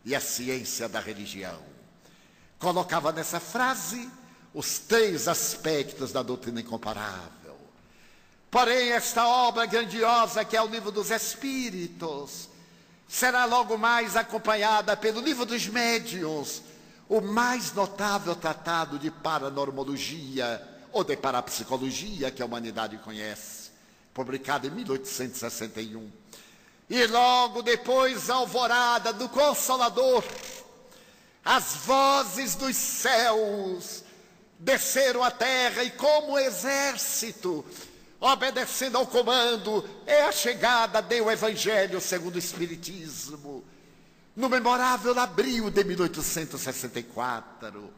e a ciência da religião. Colocava nessa frase os 3 aspectos da doutrina incomparável. Porém, esta obra grandiosa que é o Livro dos Espíritos será logo mais acompanhada pelo Livro dos Médiuns, o mais notável tratado de paranormologia ou de parapsicologia que a humanidade conhece, publicado em 1861. E logo depois a alvorada do Consolador, as vozes dos céus desceram à terra e como exército, obedecendo ao comando, é a chegada do Evangelho segundo o Espiritismo, no memorável abril de 1864.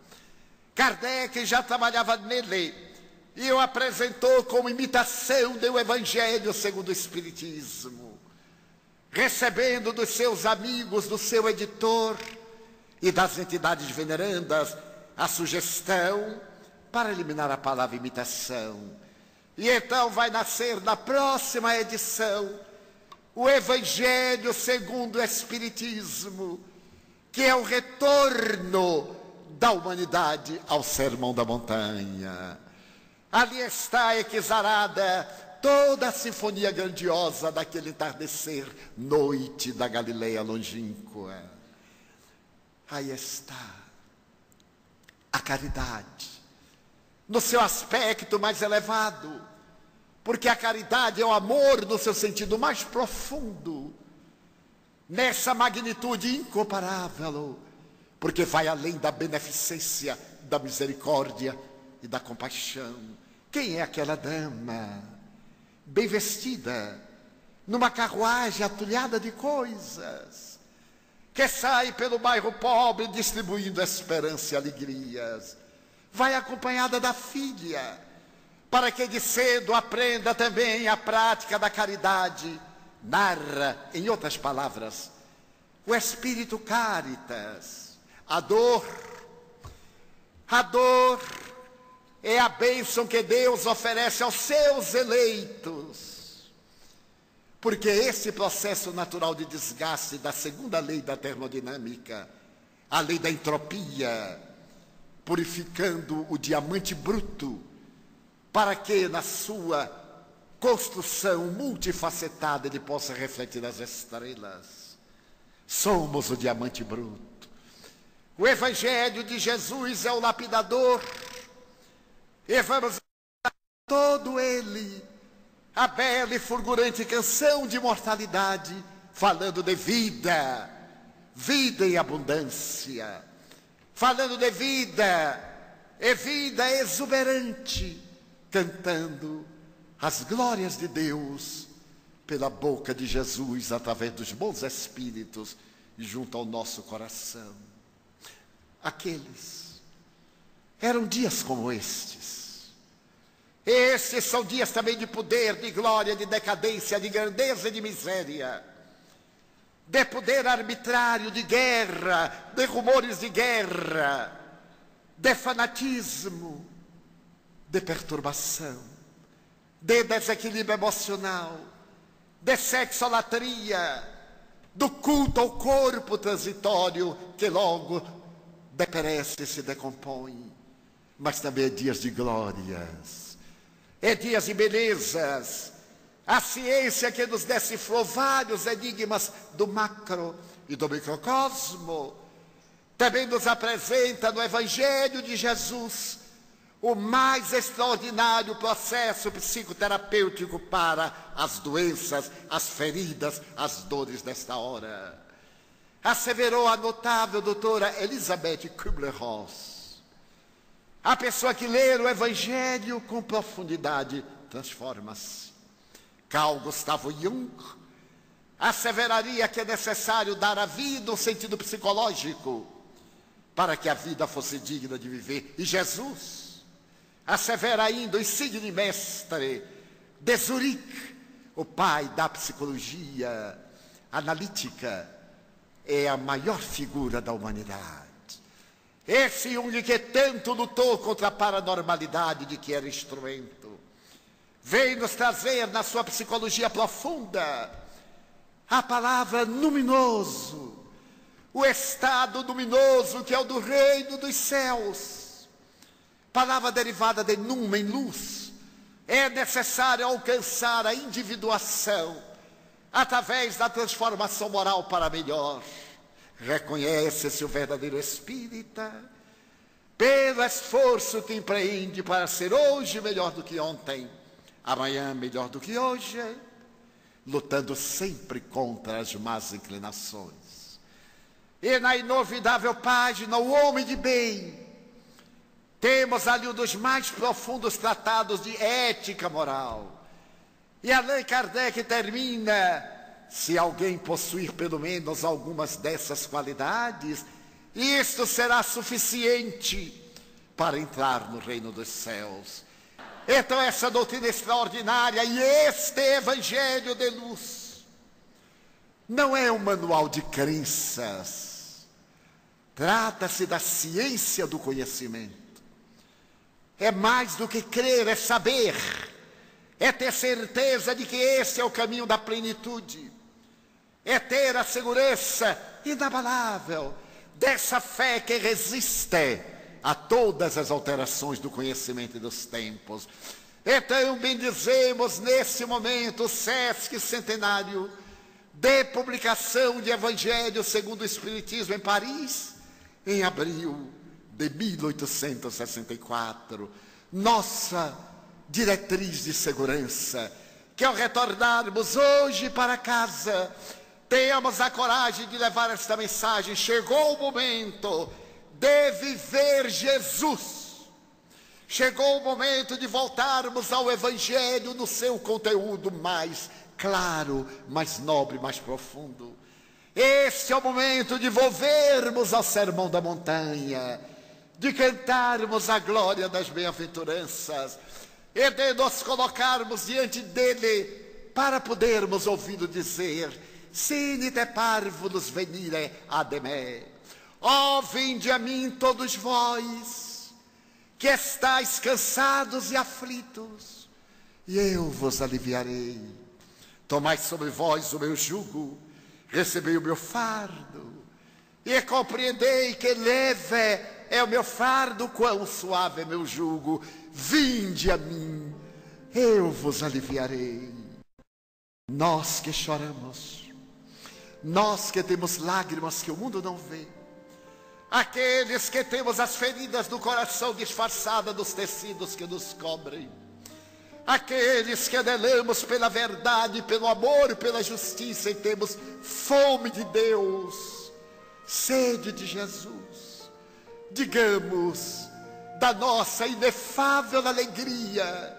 Kardec já trabalhava nele e o apresentou como imitação do Evangelho segundo o Espiritismo, recebendo dos seus amigos, do seu editor e das entidades venerandas a sugestão para eliminar a palavra imitação. E então vai nascer na próxima edição o Evangelho segundo o Espiritismo, que é o retorno da humanidade ao Sermão da Montanha. Ali está exarada toda a sinfonia grandiosa daquele entardecer, noite da Galileia longínqua. Aí está a caridade, no seu aspecto mais elevado, porque a caridade é o amor no seu sentido mais profundo, nessa magnitude incomparável, porque vai além da beneficência, da misericórdia e da compaixão. Quem é aquela dama, bem vestida, numa carruagem atulhada de coisas, que sai pelo bairro pobre distribuindo esperança e alegrias? Vai acompanhada da filha, para que de cedo aprenda também a prática da caridade. Narra, em outras palavras, o espírito Caritas. A dor é a bênção que Deus oferece aos seus eleitos, porque esse processo natural de desgaste da segunda lei da termodinâmica, a lei da entropia, purificando o diamante bruto, para que na sua construção multifacetada ele possa refletir as estrelas. Somos o diamante bruto. O Evangelho de Jesus é o lapidador, e vamos todo ele, a bela e fulgurante canção de imortalidade, falando de vida, vida em abundância, falando de vida, e vida exuberante, cantando as glórias de Deus pela boca de Jesus, através dos bons espíritos, e junto ao nosso coração. Aqueles eram dias como estes. Esses são dias também de poder, de glória, de decadência, de grandeza e de miséria, de poder arbitrário, de guerra, de rumores de guerra, de fanatismo, de perturbação, de desequilíbrio emocional, de sexolatria, do culto ao corpo transitório que logo deperece e se decompõe. Mas também é dias de glórias, é dias de belezas. A ciência que nos decifrou vários enigmas do macro e do microcosmo também nos apresenta no Evangelho de Jesus o mais extraordinário processo psicoterapêutico para as doenças, as feridas, as dores desta hora. Asseverou a notável doutora Elizabeth Kübler-Ross. A pessoa que lê o Evangelho com profundidade transforma-se. Carl Gustav Jung asseveraria que é necessário dar à vida um sentido psicológico para que a vida fosse digna de viver. E Jesus assevera ainda o insigne mestre de Zurique, o pai da psicologia analítica, é a maior figura da humanidade. Esse Jung que tanto lutou contra a paranormalidade de que era instrumento, vem nos trazer na sua psicologia profunda a palavra luminoso, o estado luminoso que é o do reino dos céus. Palavra derivada de numen, luz. É necessário alcançar a individuação, através da transformação moral para melhor. Reconhece-se o verdadeiro espírita pelo esforço que empreende para ser hoje melhor do que ontem, amanhã melhor do que hoje, lutando sempre contra as más inclinações. E na inovidável página, o homem de bem, temos ali um dos mais profundos tratados de ética moral. E Allan Kardec termina: se alguém possuir pelo menos algumas dessas qualidades, isto será suficiente para entrar no reino dos céus. Então essa doutrina extraordinária e este evangelho de luz não é um manual de crenças. Trata-se da ciência do conhecimento. É mais do que crer, é saber. É ter certeza de que esse é o caminho da plenitude. É ter a segurança inabalável dessa fé que resiste a todas as alterações do conhecimento e dos tempos. Então bendizemos nesse momento o Sesc Centenário de publicação de Evangelho segundo o Espiritismo em Paris, em abril de 1864. Nossa diretriz de segurança, que ao retornarmos hoje para casa, tenhamos a coragem de levar esta mensagem. Chegou o momento de viver Jesus. Chegou o momento de voltarmos ao Evangelho no seu conteúdo mais claro, mais nobre, mais profundo. Este é o momento de volvermos ao Sermão da Montanha, de cantarmos a glória das bem-aventuranças e de nos colocarmos diante dele para podermos ouvi-lo dizer: sine te parvulus venire ad me. Ó, vinde a mim todos vós, que estáis cansados e aflitos, e eu vos aliviarei. Tomai sobre vós o meu jugo, recebei o meu fardo, e compreendei que leve é o meu fardo, quão suave é meu jugo. Vinde a mim, eu vos aliviarei. Nós que choramos, nós que temos lágrimas que o mundo não vê, aqueles que temos as feridas do coração disfarçadas dos tecidos que nos cobrem, aqueles que anelamos pela verdade, pelo amor, pela justiça e temos fome de Deus, sede de Jesus, digamos da nossa inefável alegria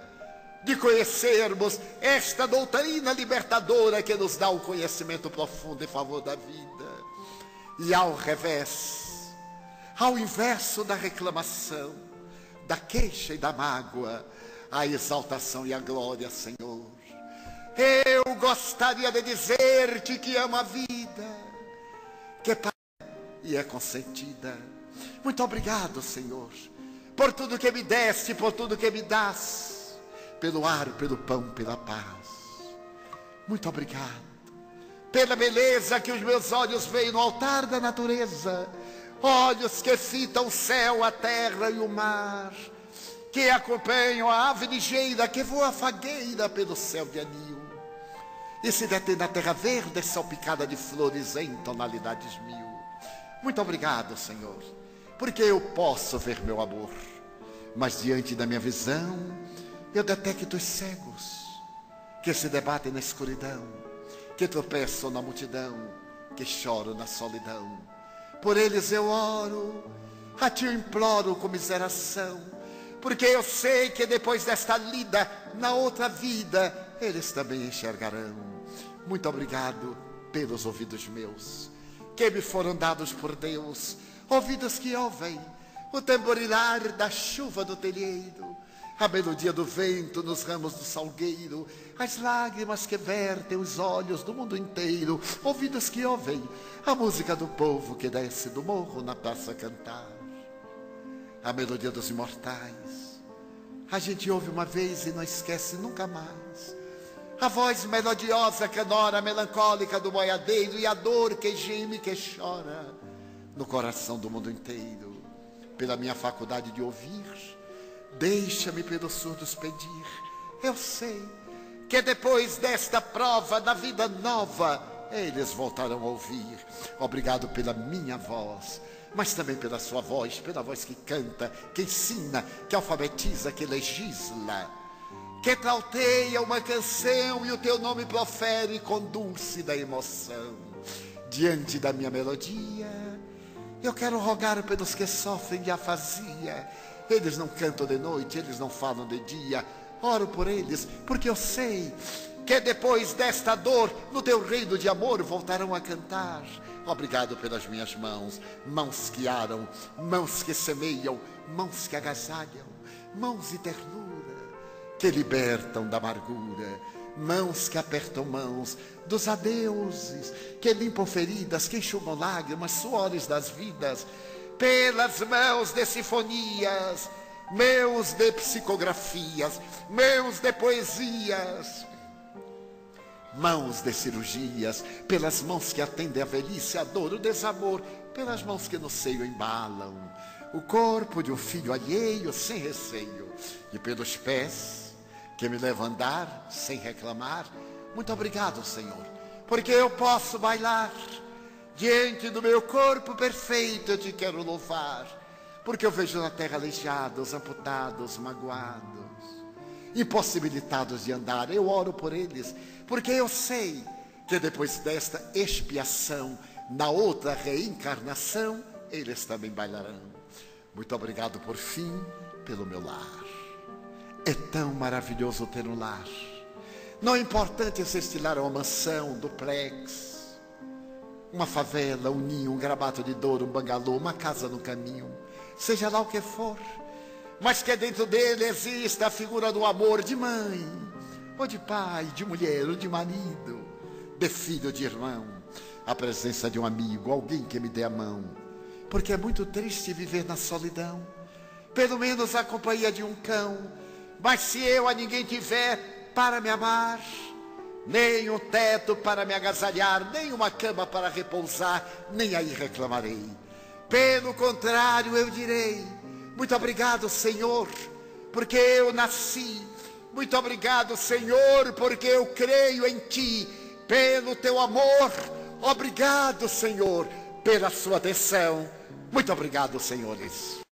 de conhecermos esta doutrina libertadora que nos dá o conhecimento profundo em favor da vida. E ao revés, ao inverso da reclamação, da queixa e da mágoa, a exaltação e a glória, Senhor. Eu gostaria de dizer-te que amo a vida, que é e é consentida. Muito obrigado, Senhor, por tudo que me deste, por tudo que me dás, pelo ar, pelo pão, pela paz. Muito obrigado pela beleza que os meus olhos veem no altar da natureza, olhos que fitam o céu, a terra e o mar, que acompanham a ave ligeira que voa fagueira pelo céu de anil e se detém na terra verde salpicada de flores em tonalidades mil. Muito obrigado, Senhor, porque eu posso ver meu amor, mas diante da minha visão eu detecto os cegos que se debatem na escuridão, que tropeçam na multidão, que choram na solidão. Por eles eu oro, a ti eu imploro comiseração, porque eu sei que depois desta lida, na outra vida, eles também enxergarão. Muito obrigado pelos ouvidos meus, que me foram dados por Deus, ouvidos que ouvem o tamborilar da chuva do telheiro, a melodia do vento nos ramos do salgueiro, as lágrimas que vertem os olhos do mundo inteiro, ouvidos que ouvem a música do povo que desce do morro na praça a cantar, a melodia dos imortais. A gente ouve uma vez e não esquece nunca mais. A voz melodiosa, canora, melancólica do boiadeiro e a dor que geme, que chora no coração do mundo inteiro. Pela minha faculdade de ouvir, deixa-me pelos surdos pedir. Eu sei que depois desta prova da vida nova, eles voltarão a ouvir. Obrigado pela minha voz, mas também pela sua voz, pela voz que canta, que ensina, que alfabetiza, que legisla, que trauteia uma canção e o teu nome profere com dúlcida emoção. Diante da minha melodia, eu quero rogar pelos que sofrem de afasia. Eles não cantam de noite, eles não falam de dia. Oro por eles, porque eu sei que depois desta dor, no teu reino de amor, voltarão a cantar. Obrigado pelas minhas mãos, mãos que aram, mãos que semeiam, mãos que agasalham, mãos de ternura, que libertam da amargura, mãos que apertam mãos dos adeuses, que limpam feridas, que enxugam lágrimas, suores das vidas, pelas mãos de sinfonias, meus de psicografias, meus de poesias, mãos de cirurgias, pelas mãos que atendem a velhice, a dor, o desamor, pelas mãos que no seio embalam o corpo de um filho alheio sem receio, e pelos pés que me levam a andar sem reclamar. Muito obrigado, Senhor, porque eu posso bailar diante do meu corpo perfeito. Eu te quero louvar, porque eu vejo na terra aleijados, amputados, magoados, impossibilitados de andar. Eu oro por eles, porque eu sei que depois desta expiação, na outra reencarnação, eles também bailarão. Muito obrigado, por fim, pelo meu lar. É tão maravilhoso ter um lar. Não é importante se estilar uma mansão, um duplex, uma favela, um ninho, um gramato de dor, um bangalô, uma casa no caminho, seja lá o que for, mas que dentro dele exista a figura do amor, de mãe, ou de pai, de mulher, ou de marido, de filho, de irmão, a presença de um amigo, alguém que me dê a mão, porque é muito triste viver na solidão. Pelo menos a companhia de um cão. Mas se eu a ninguém tiver para me amar, nem um teto para me agasalhar, nem uma cama para repousar, nem aí reclamarei. Pelo contrário, eu direi: muito obrigado, Senhor, porque eu nasci. Muito obrigado, Senhor, porque eu creio em Ti. Pelo Teu amor, obrigado, Senhor, pela Sua atenção. Muito obrigado, senhores.